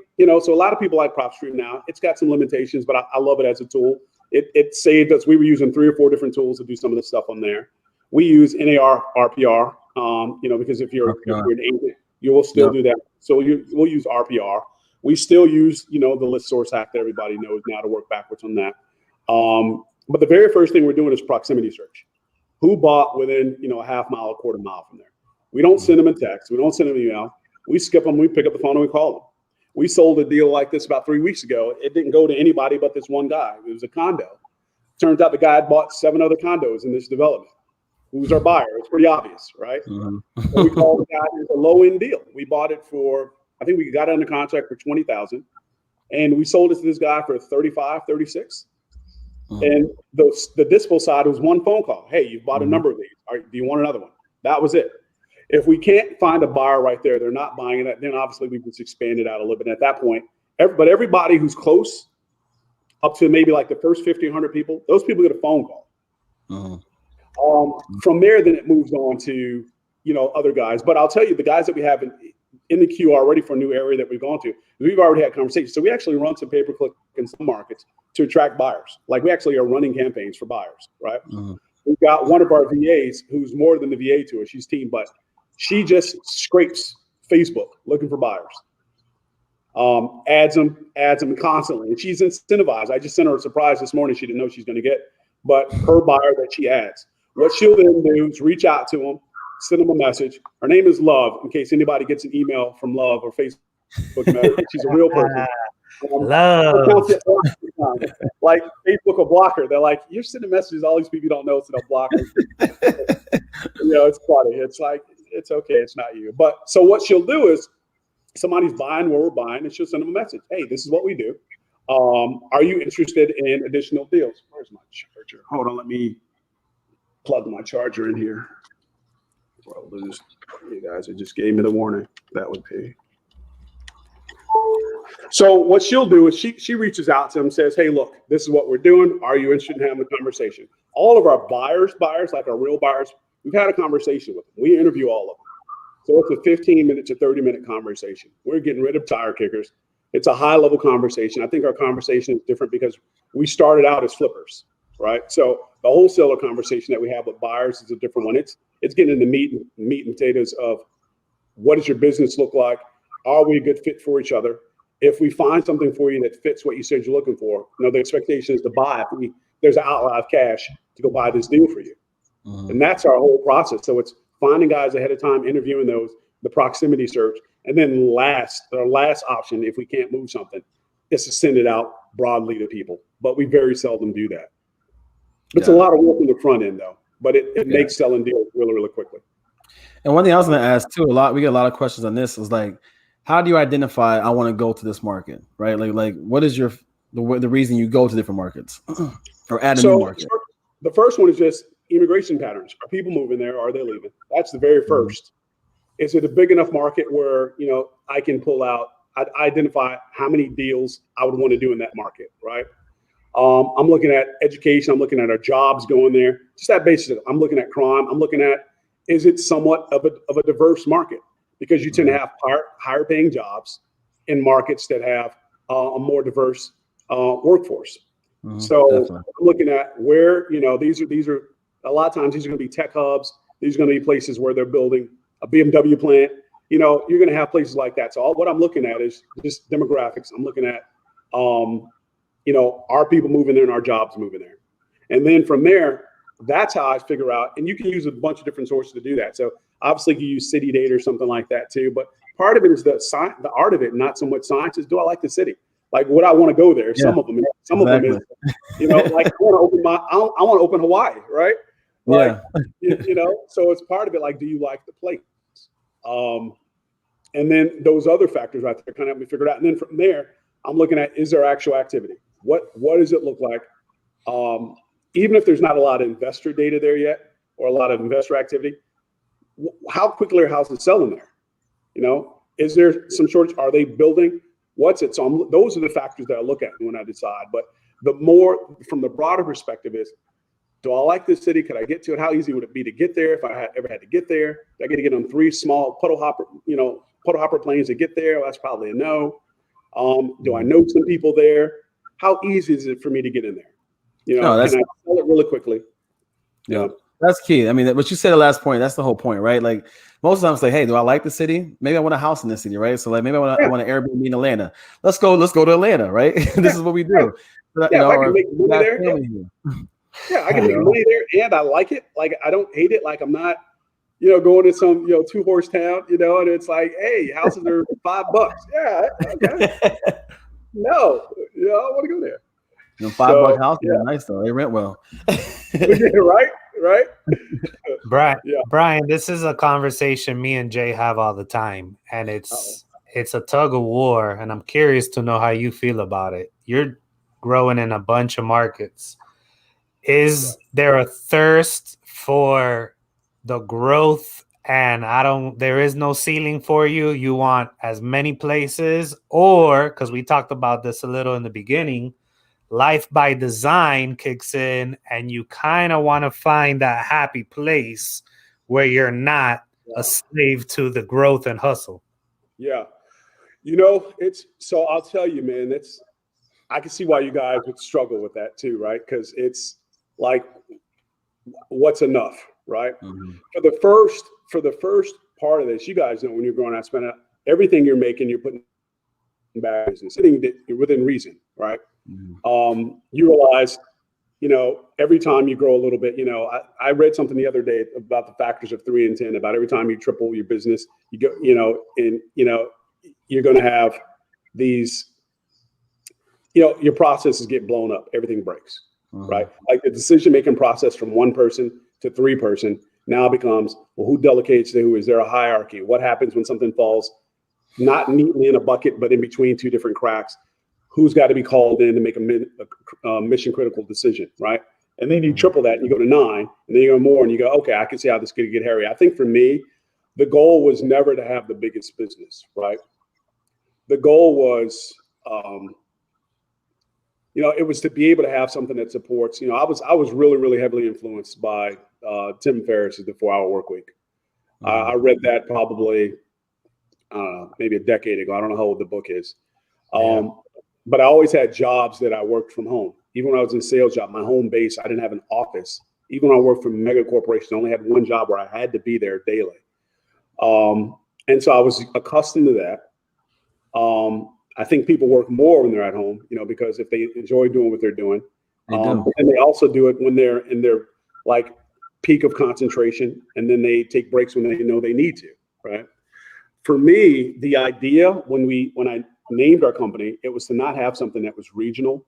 so a lot of people like PropStream now. It's got some limitations, but I love it as a tool. It saved us. We were using 3 or 4 different tools to do some of the stuff on there. We use NAR RPR, because if you're an agent, you will still do that. So we'll use RPR. We still use, the list source hack that everybody knows now to work backwards on that. But the very first thing we're doing is proximity search. Who bought within, a half mile, a quarter mile from there? We don't send them a text. We don't send them an email. We skip them. We pick up the phone and we call them. We sold a deal like this about 3 weeks ago. It didn't go to anybody but this one guy. It was a condo. Turns out the guy had bought 7 other condos in this development. Who's our buyer? It's pretty obvious, right? So we called the guy. It was a low-end deal. We bought it for, I think we got it under contract for $20,000, and we sold it to this guy for $35,000, $36,000. And the dispo side was one phone call. Hey, you've bought a number of these. Do you want another one? That was it. If we can't find a buyer right there, they're not buying it, then obviously we just expand it out a little bit. And at that point, everybody who's close, up to maybe like the first 50, 100 people, those people get a phone call. From there, then it moves on to, other guys. But I'll tell you, the guys that we have in the queue already for a new area that we've gone to, we've already had conversations. So we actually run some pay-per-click in some markets to attract buyers. Like we actually are running campaigns for buyers, right? We've got one of our VAs who's more than the VA to us. She's team, but she just scrapes Facebook looking for buyers. Adds them constantly. And she's incentivized. I just sent her a surprise this morning. She didn't know she's going to get, but her buyer that she adds. What she'll then do is reach out to them, send them a message. Her name is Love, in case anybody gets an email from Love or Facebook. She's a real person. Love. Like Facebook will block her. They're like, you're sending messages all these people you don't know, so they'll block her. It's funny. It's like, it's okay. It's not you. But so what she'll do is somebody's buying where we're buying, and she'll send them a message. Hey, this is what we do. Are you interested in additional deals? Where's my charger? Hold on. Let me plug my charger in here. I'll lose you guys. It just gave me the warning. That would be. So what she'll do is she reaches out to them and says, hey, look, this is what we're doing. Are you interested in having a conversation? All of our buyers, like our real buyers, we've had a conversation with them. We interview all of them. So it's a 15-minute to 30-minute conversation. We're getting rid of tire kickers. It's a high-level conversation. I think our conversation is different because we started out as flippers, right? So the wholesaler conversation that we have with buyers is a different one. It's getting into meat and potatoes of what does your business look like? Are we a good fit for each other? If we find something for you that fits what you said you're looking for, the expectation is to buy. If there's an outlet of cash to go buy this deal for you. And that's our whole process. So it's finding guys ahead of time, interviewing those, the proximity search, and then our last option, if we can't move something, is to send it out broadly to people. But we very seldom do that. It's a lot of work on the front end, though. But it makes selling deals really, really quickly. And one thing I was going to ask too, we get a lot of questions on this. Is like, how do you identify I want to go to this market, right? Like what is the reason you go to different markets or add a new market? The first one is just immigration patterns. Are people moving there? Are they leaving? That's the very first. Is it a big enough market where, I can pull out, identify how many deals I would want to do in that market, right? I'm looking at education. I'm looking at our jobs going there. Just that basis. I'm looking at crime. I'm looking at, is it somewhat of a diverse market? Because you tend to have higher paying jobs in markets that have a more diverse workforce. So definitely. I'm looking at where, these are a lot of times these are going to be tech hubs. These are going to be places where they're building a BMW plant. You're going to have places like that. So what I'm looking at is just demographics. I'm looking at, are people moving there and our jobs moving there? And then from there, that's how I figure out, and you can use a bunch of different sources to do that. So obviously you use city data or something like that too, but part of it is the art of it, not so much science, is do I like the city? Like, would I want to go there? Yeah, some of them is, like I want to open Hawaii, right? Like, so it's part of it. Like, do you like the place? And then those other factors right there kind of help me figure it out. And then from there, I'm looking at, is there actual activity? What does it look like? Even if there's not a lot of investor data there yet or a lot of investor activity, how quickly are houses selling there? You know, is there some shortage? Are they building? What's it? So those are the factors that I look at when I decide. But the more from the broader perspective is, do I like this city? Could I get to it? How easy would it be to get there if I ever had to get there? Do I get to get on 3 small puddle hopper planes to get there? Well, that's probably a no. Do I know some people there? How easy is it for me to get in there? You know, can I sell it really quickly? Yeah, that's key. I mean, what you said the last point, that's the whole point, right? Like most of the time, it's like, hey, do I like the city? Maybe I want a house in the city, right? So like maybe I want an Airbnb in Atlanta. Let's go to Atlanta, right? This is what we do. I can make money there. I can make money there, and I like it. Like I don't hate it. Like I'm not, going to some 2-horse town, and it's like, hey, houses are $5. Yeah, okay. No, I want to go there. $5 house is nice though. They rent well. Right. Brian, this is a conversation me and Jay have all the time, and it's a tug of war, and I'm curious to know how you feel about it. You're growing in a bunch of markets. Is there a thirst for the growth, and there is no ceiling for you? You want as many places, or because we talked about this a little in the beginning, life by design kicks in and you kind of want to find that happy place where you're not a slave to the growth and hustle. Yeah. So I'll tell you, man, I can see why you guys would struggle with that too, right? Because it's like, what's enough, right? Mm-hmm. For the first part of this, you guys know when you're growing out, spending everything you're making, you're putting back business, sitting within reason, right? Mm-hmm. You realize, every time you grow a little bit, I read something the other day about the factors of 3 and 10, about every time you triple your business, you go, you're going to have these, your processes get blown up, everything breaks, right? Like the decision-making process from 1 person to 3 person now becomes, well, who delegates to who? Is there a hierarchy? What happens when something falls not neatly in a bucket, but in between 2 different cracks? Who's got to be called in to make a mission critical decision, right? And then you triple that and you go to 9, and then you go more and you go, okay, I can see how this could get hairy. I think for me, the goal was never to have the biggest business, right? The goal was, it was to be able to have something that supports, I was really, really heavily influenced by Tim Ferriss's The 4-Hour Workweek. I read that probably, maybe a decade ago. I don't know how old the book is. But I always had jobs that I worked from home. Even when I was in a sales job, my home base, I didn't have an office. Even when I worked for mega corporations, I only had one job where I had to be there daily. And so I was accustomed to that. I think people work more when they're at home, because if they enjoy doing what they're doing, and they also do it when they're in their like peak of concentration, and then they take breaks when they know they need to, right? For me, the idea when I named our company, it was to not have something that was regional.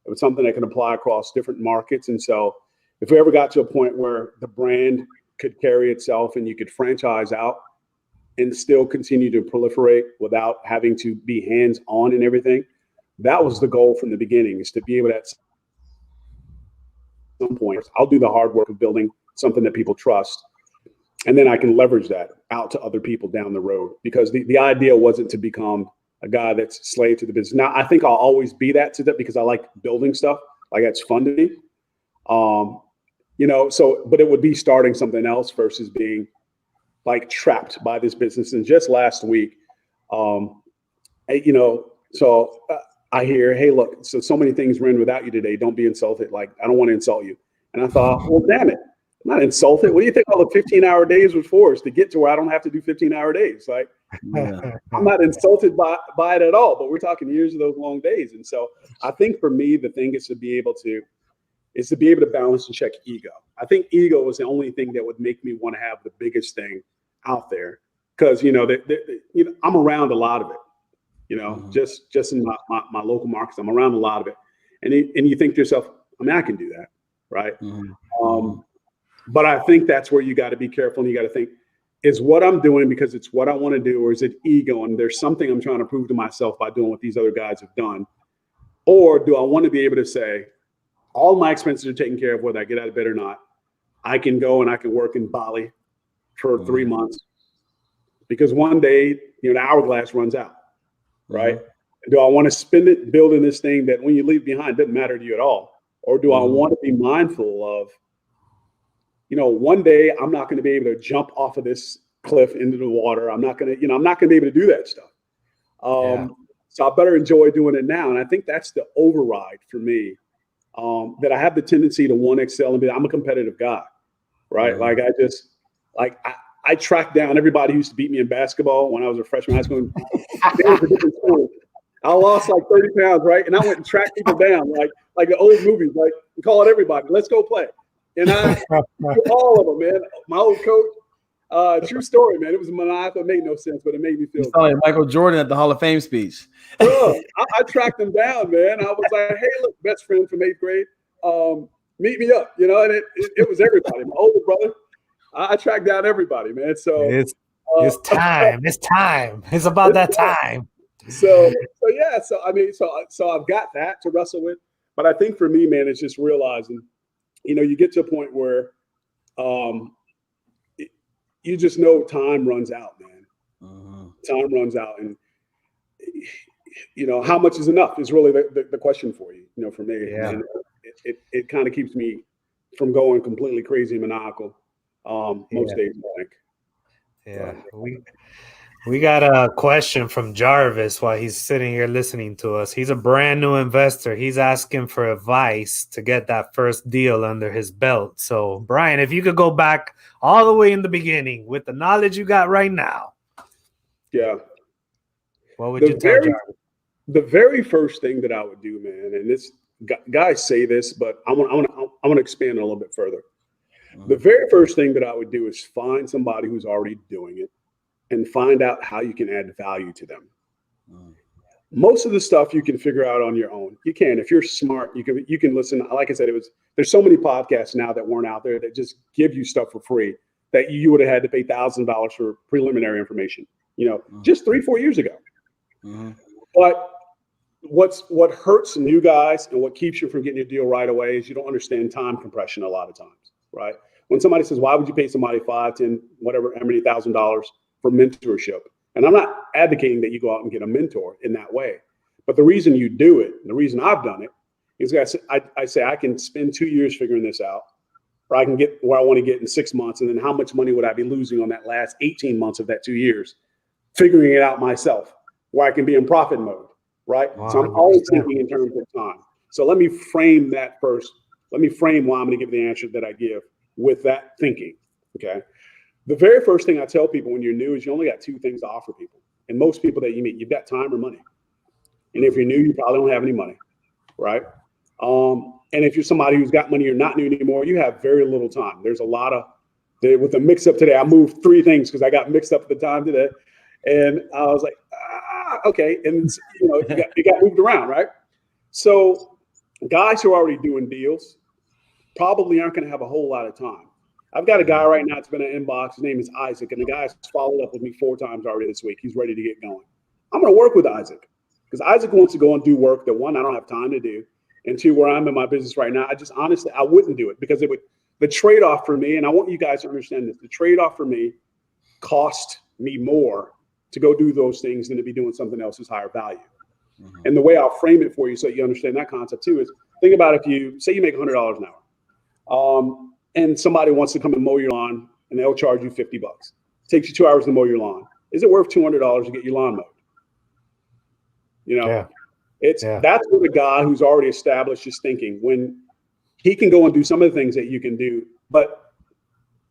It was something that could apply across different markets. And so if we ever got to a point where the brand could carry itself and you could franchise out and still continue to proliferate without having to be hands-on and everything, that was the goal from the beginning, is to be able to at some point, I'll do the hard work of building something that people trust. And then I can leverage that out to other people down the road, because the idea wasn't to become a guy that's slave to the business. Now, I think I'll always be that to that because I like building stuff. Like, that's fun to me. But it would be starting something else versus being like trapped by this business. And just last week, I hear, hey, look, so many things ran without you today. Don't be insulted. Like, I don't want to insult you. And I thought, well, damn it. I'm not insulted. What do you think all the 15-hour days was for? Is to get to where I don't have to do 15-hour days. Like, I'm not insulted by it at all, but we're talking years of those long days. And so I think for me, the thing is to be able to balance and check ego. I think ego is the only thing that would make me want to have the biggest thing out there. Because, I'm around a lot of it, just in my local markets, I'm around a lot of it. And you think to yourself, I mean, I can do that. Right. But I think that's where you got to be careful, and you got to think, is what I'm doing because it's what I want to do, or is it ego and there's something I'm trying to prove to myself by doing what these other guys have done? Or do I want to be able to say, all my expenses are taken care of, whether I get out of bed or not. I can go and I can work in Bali for 3 months, because one day, the hourglass runs out, right? Do I want to spend it building this thing that when you leave behind doesn't matter to you at all? Or do I want to be mindful of, one day I'm not going to be able to jump off of this cliff into the water. I'm not going to, I'm not going to be able to do that stuff. So I better enjoy doing it now. And I think that's the override for me, that I have the tendency to want to excel and I'm a competitive guy, right? Like I tracked down everybody who used to beat me in basketball when I was a freshman in high school. It was a different story. I lost like 30 pounds, right? And I went and tracked people down, like the old movies, like call it everybody, let's go play. And I all of them, man. My old coach, true story, man. It was maniacal. It made no sense, but it made me feel good. Like Michael Jordan at the Hall of Fame speech. Bro, I tracked them down, man. I was like, hey, look, best friend from 8th grade, meet me up, and it was everybody. My older brother, I tracked down everybody, man. So it's time. It's time. It's about that time. So I've got that to wrestle with. But I think for me, man, it's just realizing, you get to a point where you just know time runs out, man. Time runs out. And, how much is enough is really the question for you, for me. Yeah. And it kind of keeps me from going completely crazy and maniacal most days, I think. Yeah. We got a question from Jarvis while he's sitting here listening to us. He's a brand new investor. He's asking for advice to get that first deal under his belt. So, Brian, if you could go back all the way in the beginning with the knowledge you got right now. Yeah. What would you tell Jarvis? The very first thing that I would do, man, and this guys say this, but I want to expand it a little bit further. The very first thing that I would do is find somebody who's already doing it and find out how you can add value to them. Most of the stuff you can figure out on your own. You can, if you're smart, you can listen. Like I said, there's so many podcasts now that weren't out there that just give you stuff for free that you would have had to pay $1,000 for preliminary information, just 3-4 years ago. But what hurts new guys and what keeps you from getting a deal right away is you don't understand time compression a lot of times, right? When somebody says, why would you pay somebody $5, $10, whatever, how many $1,000 for mentorship? And I'm not advocating that you go out and get a mentor in that way. But the reason you do it, the reason I've done it, is I say I can spend 2 years figuring this out, or I can get where I want to get in 6 months. And then how much money would I be losing on that last 18 months of that 2 years, figuring it out myself, where I can be in profit mode, right? Wow. So I'm always thinking in terms of time. So let me frame that first. Let me frame why I'm going to give the answer that I give with that thinking, okay? The very first thing I tell people when you're new is you only got 2 things to offer people. And most people that you meet, you've got time or money. And if you're new, you probably don't have any money, right? And if you're somebody who's got money, you're not new anymore, you have very little time. There's a lot of, with the mix up today, I moved 3 things because I got mixed up at the time today. And I was like, okay. And you got moved around, right? So guys who are already doing deals probably aren't going to have a whole lot of time. I've got a guy right now that's been in inbox. His name is Isaac, and the guy's followed up with me 4 times already this week. He's ready to get going. I'm going to work with Isaac because Isaac wants to go and do work that, 1, I don't have time to do, and 2, where I'm in my business right now, I wouldn't do it because the trade-off for me, and I want you guys to understand this, the trade-off for me cost me more to go do those things than to be doing something else that's higher value. And the way I'll frame it for you so you understand that concept too is, think about if you say you make $100 an hour. And somebody wants to come and mow your lawn and they'll charge you $50. It takes you 2 hours to mow your lawn. Is it worth $200 to get your lawn mowed? That's what a guy who's already established his thinking, when he can go and do some of the things that you can do, but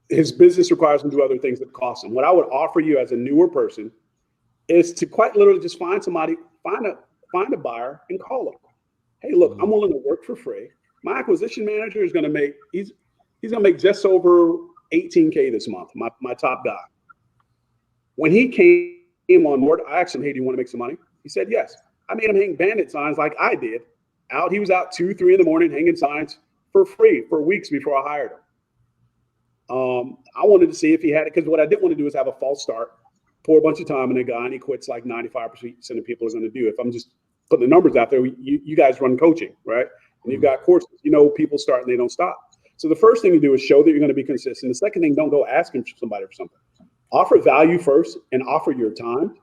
his business requires him to do other things that cost him. What I would offer you as a newer person is to quite literally just find somebody, find a buyer and call them. Hey, look, I'm willing to work for free. My acquisition manager is going to make, he's going to make just over $18K this month, my top guy. When he came on board, I asked him, hey, do you want to make some money? He said, yes. I made him hang bandit signs like I did. He was out 2, 3 in the morning hanging signs for free for weeks before I hired him. I wanted to see if he had it, because what I didn't want to do is have a false start, pour a bunch of time in a guy, and he quits like 95% of people are going to do. If I'm just putting the numbers out there, you guys run coaching, right? And you've got courses, people start and they don't stop. So the first thing you do is show that you're going to be consistent. The second thing, don't go asking somebody for something. Offer value first and offer your time,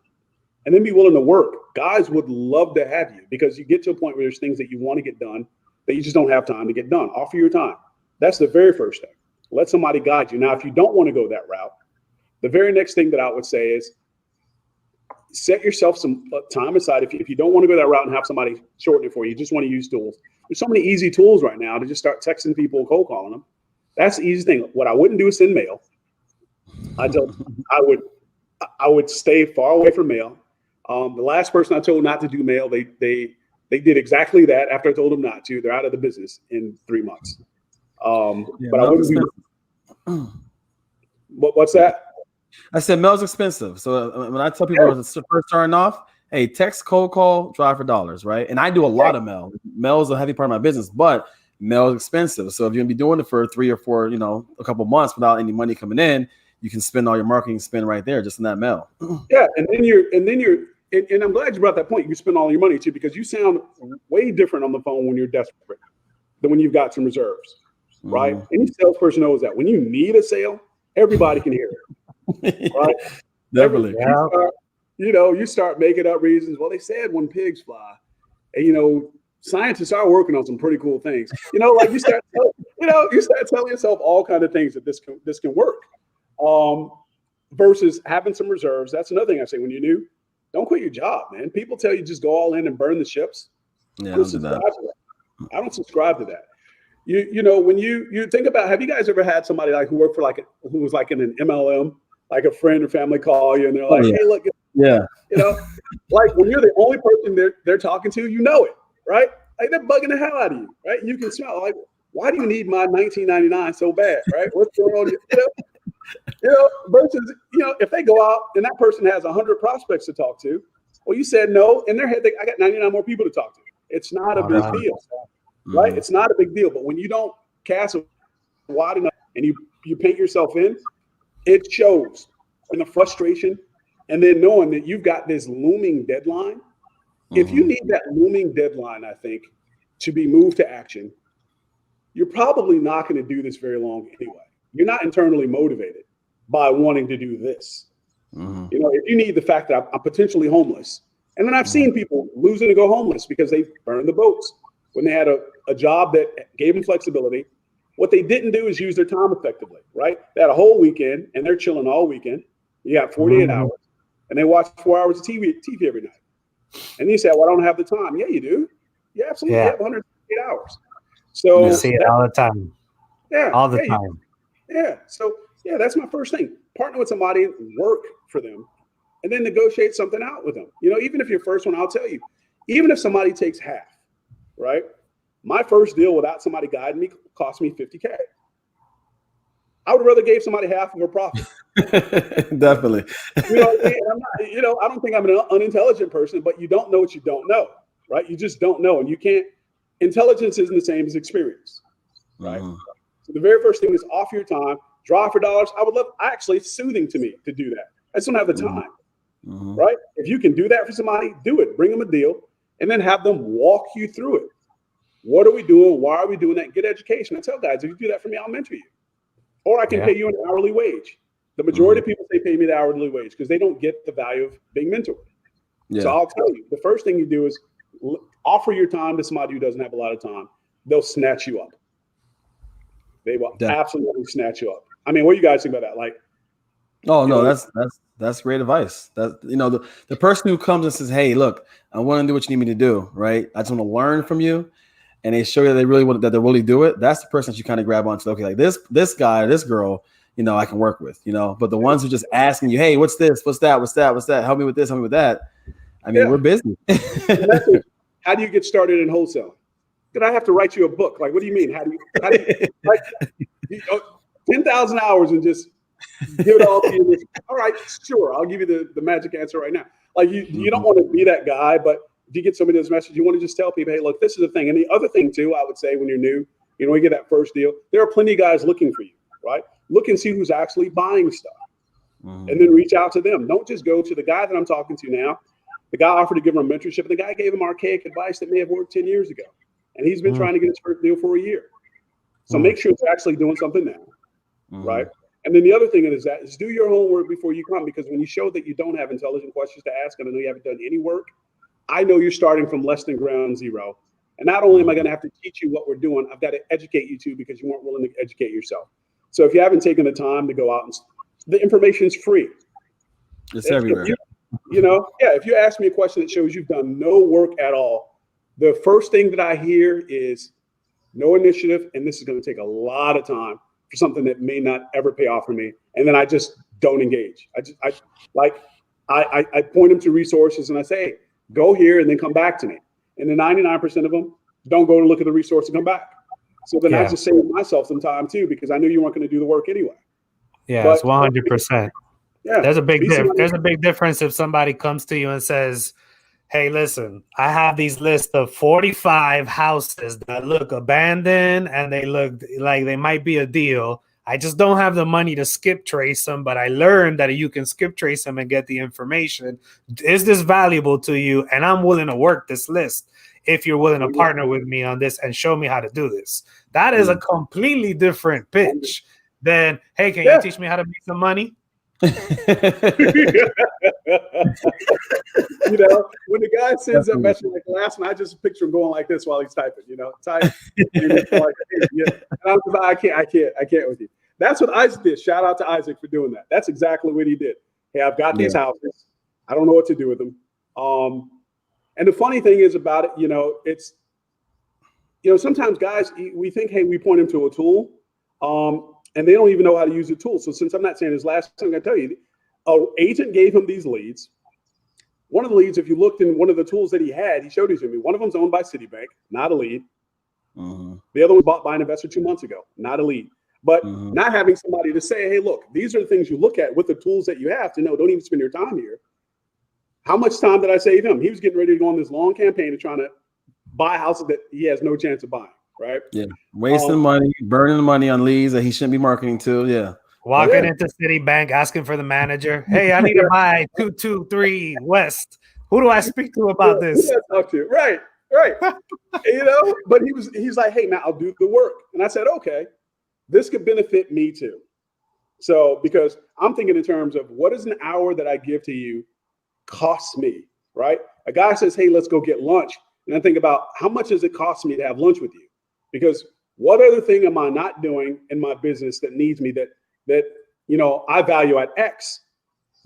and then be willing to work. Guys would love to have you because you get to a point where there's things that you want to get done that you just don't have time to get done. Offer your time. That's the very first thing. Let somebody guide you. Now, if you don't want to go that route, the very next thing that I would say is set yourself some time aside. If you don't want to go that route and have somebody shorten it for you, you just want to use tools. There's so many easy tools right now to just start texting people, cold calling them. That's the easiest thing. What I wouldn't do is send mail. I would stay far away from mail. The last person I told not to do mail, they did exactly that after I told them not to. They're out of the business in 3 months. But I wouldn't do. What's that? I said mail's expensive. So when I tell people first starting off, hey, text, cold call, drive for dollars, right? And I do a lot of mail. Mail is a heavy part of my business, but mail is expensive. So if you're gonna be doing it for 3 or 4, a couple months without any money coming in, you can spend all your marketing spend right there just in that mail. Yeah, and I'm glad you brought that point. You can spend all your money too, because you sound way different on the phone when you're desperate than when you've got some reserves, right? Any salesperson knows that when you need a sale, everybody can hear it, right? Definitely. You start making up reasons. Well, they said when pigs fly, and scientists are working on some pretty cool things. Like you start telling yourself all kinds of things that this can work. Versus having some reserves. That's another thing I say when you're new. Don't quit your job, man. People tell you just go all in and burn the ships. Yeah, I don't subscribe to that. When you think about, have you guys ever had somebody like who worked for who was like in an MLM, like a friend or family call you and they're like, hey, look, like when you're the only person they're talking to, it, right? Like they're bugging the hell out of you, right? You can smell like, why do you need my $19.99 so bad, right? What's going on? Versus, if they go out and that person has 100 prospects to talk to, well, you said no. In their head, I got 99 more people to talk to. It's not a big deal, right? It's not a big deal. But when you don't cast wide enough and you paint yourself in, it shows in the frustration. And then knowing that you've got this looming deadline. If you need that looming deadline, I think, to be moved to action, you're probably not going to do this very long anyway. You're not internally motivated by wanting to do this. If you need the fact that I'm potentially homeless, and then I've seen people losing to go homeless because they burned the boats when they had a job that gave them flexibility. What they didn't do is use their time effectively, right? They had a whole weekend and they're chilling all weekend. You got 48 hours and they watch 4 hours of TV every night. And you say, well, I don't have the time. Yeah, you do. You absolutely have 108 hours. So you see it all the time. Yeah. All the time. Yeah. So that's my first thing. Partner with somebody, work for them, and then negotiate something out with them. Even if your first one, I'll tell you, even if somebody takes half, right? My first deal without somebody guiding me cost me $50K. I would rather gave somebody half of a profit. Definitely. I don't think I'm an unintelligent person, but you don't know what you don't know, right? You just don't know. And you can't, intelligence isn't the same as experience, right? So the very first thing is offer your time, draw for dollars. Actually, it's soothing to me to do that. I just don't have the time, right? If you can do that for somebody, do it. Bring them a deal and then have them walk you through it. What are we doing? Why are we doing that? Get education. I tell guys, if you do that for me, I'll mentor you. Or I can pay you an hourly wage. The majority of people say pay me the hourly wage because they don't get the value of being mentored. Yeah. So I'll tell you, the first thing you do is offer your time to somebody who doesn't have a lot of time. They'll snatch you up. They will absolutely snatch you up. I mean, what do you guys think about that? Like, that's great advice. That the person who comes and says, "Hey, look, I want to do what you need me to do," right? I just want to learn from you, and they show you that they really do it. That's the person that you kind of grab onto. Okay, like this guy, this girl, I can work with. But the ones who just asking you, "Hey, what's this? What's that? What's that? What's that? Help me with this. Help me with that." I mean, we're busy. How do you get started in wholesale? Did I have to write you a book? Like, what do you mean? How do you 10,000 hours and just give it all to you? All right, sure. I'll give you the magic answer right now. Like you don't want to be that guy, but if you get somebody this message, you want to just tell people, hey, look, this is the thing. And the other thing too, I would say when you're new, when you get that first deal, there are plenty of guys looking for you, right? Look and see who's actually buying stuff and then reach out to them. Don't just go to the guy that I'm talking to now. The guy offered to give him mentorship and the guy gave him archaic advice that may have worked 10 years ago. And he's been trying to get his first deal for a year. So make sure it's actually doing something now, right? And then the other thing is do your homework before you come, because when you show that you don't have intelligent questions to ask, and I know you haven't done any work, I know you're starting from less than ground zero. And not only am I going to have to teach you what we're doing, I've got to educate you too, because you weren't willing to educate yourself. So if you haven't taken the time to go out and the information is free. It's everywhere. If you ask me a question that shows you've done no work at all, the first thing that I hear is no initiative, and this is going to take a lot of time for something that may not ever pay off for me. And then I just don't engage. I point them to resources and I say, hey, go here and then come back to me. And then 99% of them don't go to look at the resource and come back. So then I just save myself some time too, because I knew you weren't going to do the work anyway. Yeah, it's 100%. Yeah, there's a big difference if somebody comes to you and says, hey, listen, I have these lists of 45 houses that look abandoned and they look like they might be a deal. I just don't have the money to skip trace them, but I learned that you can skip trace them and get the information. Is this valuable to you? And I'm willing to work this list if you're willing to partner with me on this and show me how to do this. That is a completely different pitch than, hey, can you teach me how to make some money? When the guy sends that message like last night, I just picture him going like this while he's typing, type. And I can't with you. That's what Isaac did. Shout out to Isaac for doing that. That's exactly what he did. Hey, I've got these houses. I don't know what to do with them. And the funny thing is about it, it's, sometimes guys, we think, hey, we point them to a tool. And they don't even know how to use the tool. So since I'm not saying this, last thing I tell you, an agent gave him these leads. One of the leads, if you looked in one of the tools that he had, he showed these to me. One of them's owned by Citibank, not a lead. The other one was bought by an investor 2 months ago, not a lead. But not having somebody to say, hey, look, these are the things you look at with the tools that you have to know. Don't even spend your time here. How much time did I save him? He was getting ready to go on this long campaign of trying to buy houses that he has no chance of buying. Right. Yeah. Wasting money, burning money on leads that he shouldn't be marketing to. Yeah. Walking into Citibank, asking for the manager. Hey, I need to buy 223 West. Who do I speak to about this? Who do I talk to? Right. But he's like, hey, man, I'll do the work. And I said, okay, this could benefit me too. So because I'm thinking in terms of what is an hour that I give to you costs me, right? A guy says, hey, let's go get lunch. And I think about how much does it cost me to have lunch with you? Because what other thing am I not doing in my business that needs me that I value at X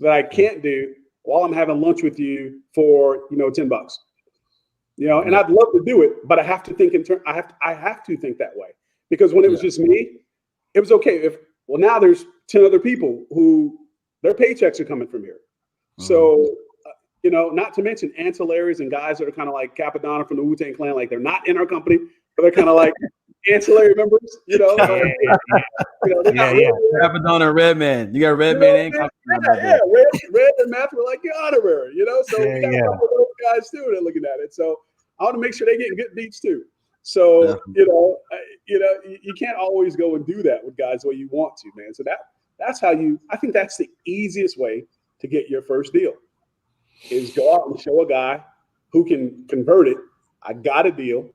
that I can't do while I'm having lunch with you for $10? And I'd love to do it, but I have to think I have to think that way, because when it was just me, it was okay. Now there's 10 other people who their paychecks are coming from here. So not to mention ancillaries and guys that are kind of like Capadonna from the Wu-Tang Clan, like they're not in our company, but they're kind of like ancillary members, Capadonna, Redman. You got Redman and Capadonna. Red and Matt were like your honorary, So we got a couple of those guys too that are looking at it. So I want to make sure they get good beats too. So you can't always go and do that with guys the way you want to, man. So that's how I think that's the easiest way to get your first deal. Is go out and show a guy who can convert it. I got a deal,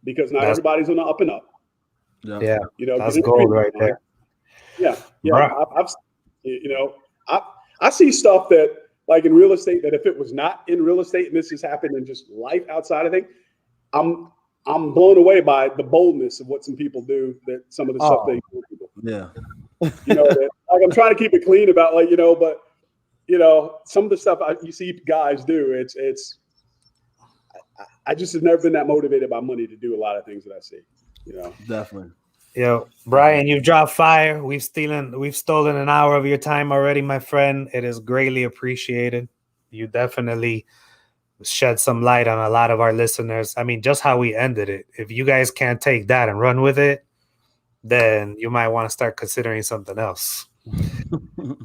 because not everybody's on the up and up. Yeah, that's gold right there. Yeah. I see stuff that, like in real estate, that if it was not in real estate and this has happened in just life outside of it, I'm blown away by the boldness of what some people do. That some of the stuff they do. Yeah. Like I'm trying to keep it clean about but some of the stuff you see guys do, it's I just have never been that motivated by money to do a lot of things that I see. Definitely. Brian, you've dropped fire. We've stolen an hour of your time already, my friend. It is greatly appreciated. You definitely shed some light on a lot of our listeners. I mean, just how we ended it. If you guys can't take that and run with it, then you might want to start considering something else.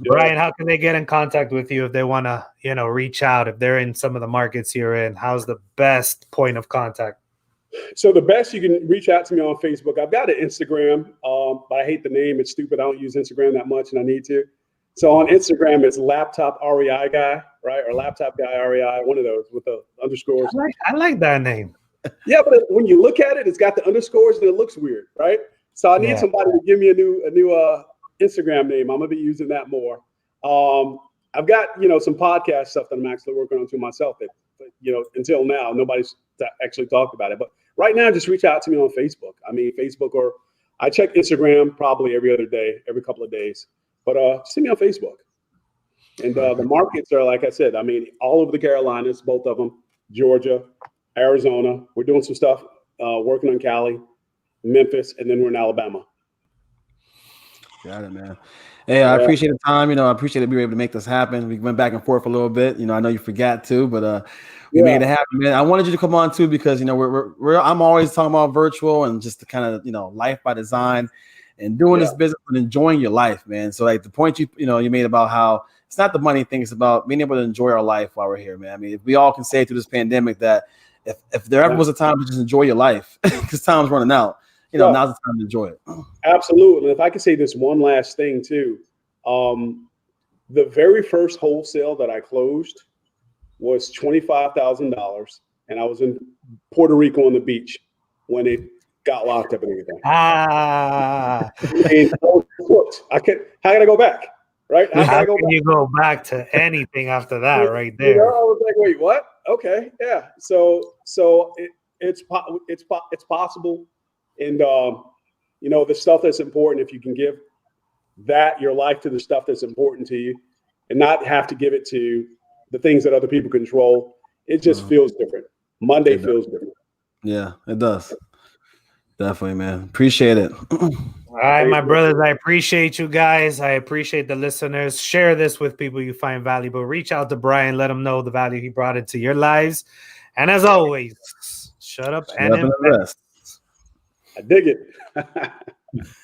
Brian, how can they get in contact with you if they want to, reach out, if they're in some of the markets you're in? How's the best point of contact? So the best, you can reach out to me on Facebook. I've got an Instagram, but I hate the name. It's stupid. I don't use Instagram that much, and I need to. So on Instagram, it's Laptop REI Guy, right? Or Laptop Guy REI, one of those with the underscores. I like that name. Yeah, but when you look at it, it's got the underscores and it looks weird, right? So I need somebody to give me a new Instagram name. I'm gonna be using that more. I've got some podcast stuff that I'm actually working on to myself. That until now nobody's actually talked about it. But right now, just reach out to me on Facebook. I mean, Facebook, or I check Instagram probably every other day, every couple of days. But just send me on Facebook. And the markets are, like I said, I mean, all over the Carolinas, both of them, Georgia, Arizona. We're doing some stuff, working on Cali, Memphis, and then we're in Alabama. Got it, man. Hey, I appreciate the time. I appreciate that we were able to make this happen. We went back and forth a little bit. I know you forgot to, but we made it happen, man. I wanted you to come on too because I'm always talking about virtual and just the kind of life by design and doing this business and enjoying your life, man. So like the point you made about how it's not the money thing, it's about being able to enjoy our life while we're here, man. I mean, if we all can say through this pandemic that if there ever was a time to just enjoy your life, because time's running out, now's the time to enjoy it. Absolutely. And if I could say this one last thing too, the very first wholesale that I closed was $25,000, and I was in Puerto Rico on the beach when it got locked up and everything. And how can I go back? Right? How can you go back to anything after that? Right there. I was like, wait, what? Okay, yeah. So it's possible, and the stuff that's important. If you can give your life to the stuff that's important to you, and not have to give it to the things that other people control, it just feels different. Monday feels different. Yeah, it does. Definitely, man. Appreciate it. All right, my brothers, I appreciate you guys. I appreciate the listeners. Share this with people you find valuable. Reach out to Brian. Let him know the value he brought into your lives. And as always, shut up and invest. I dig it.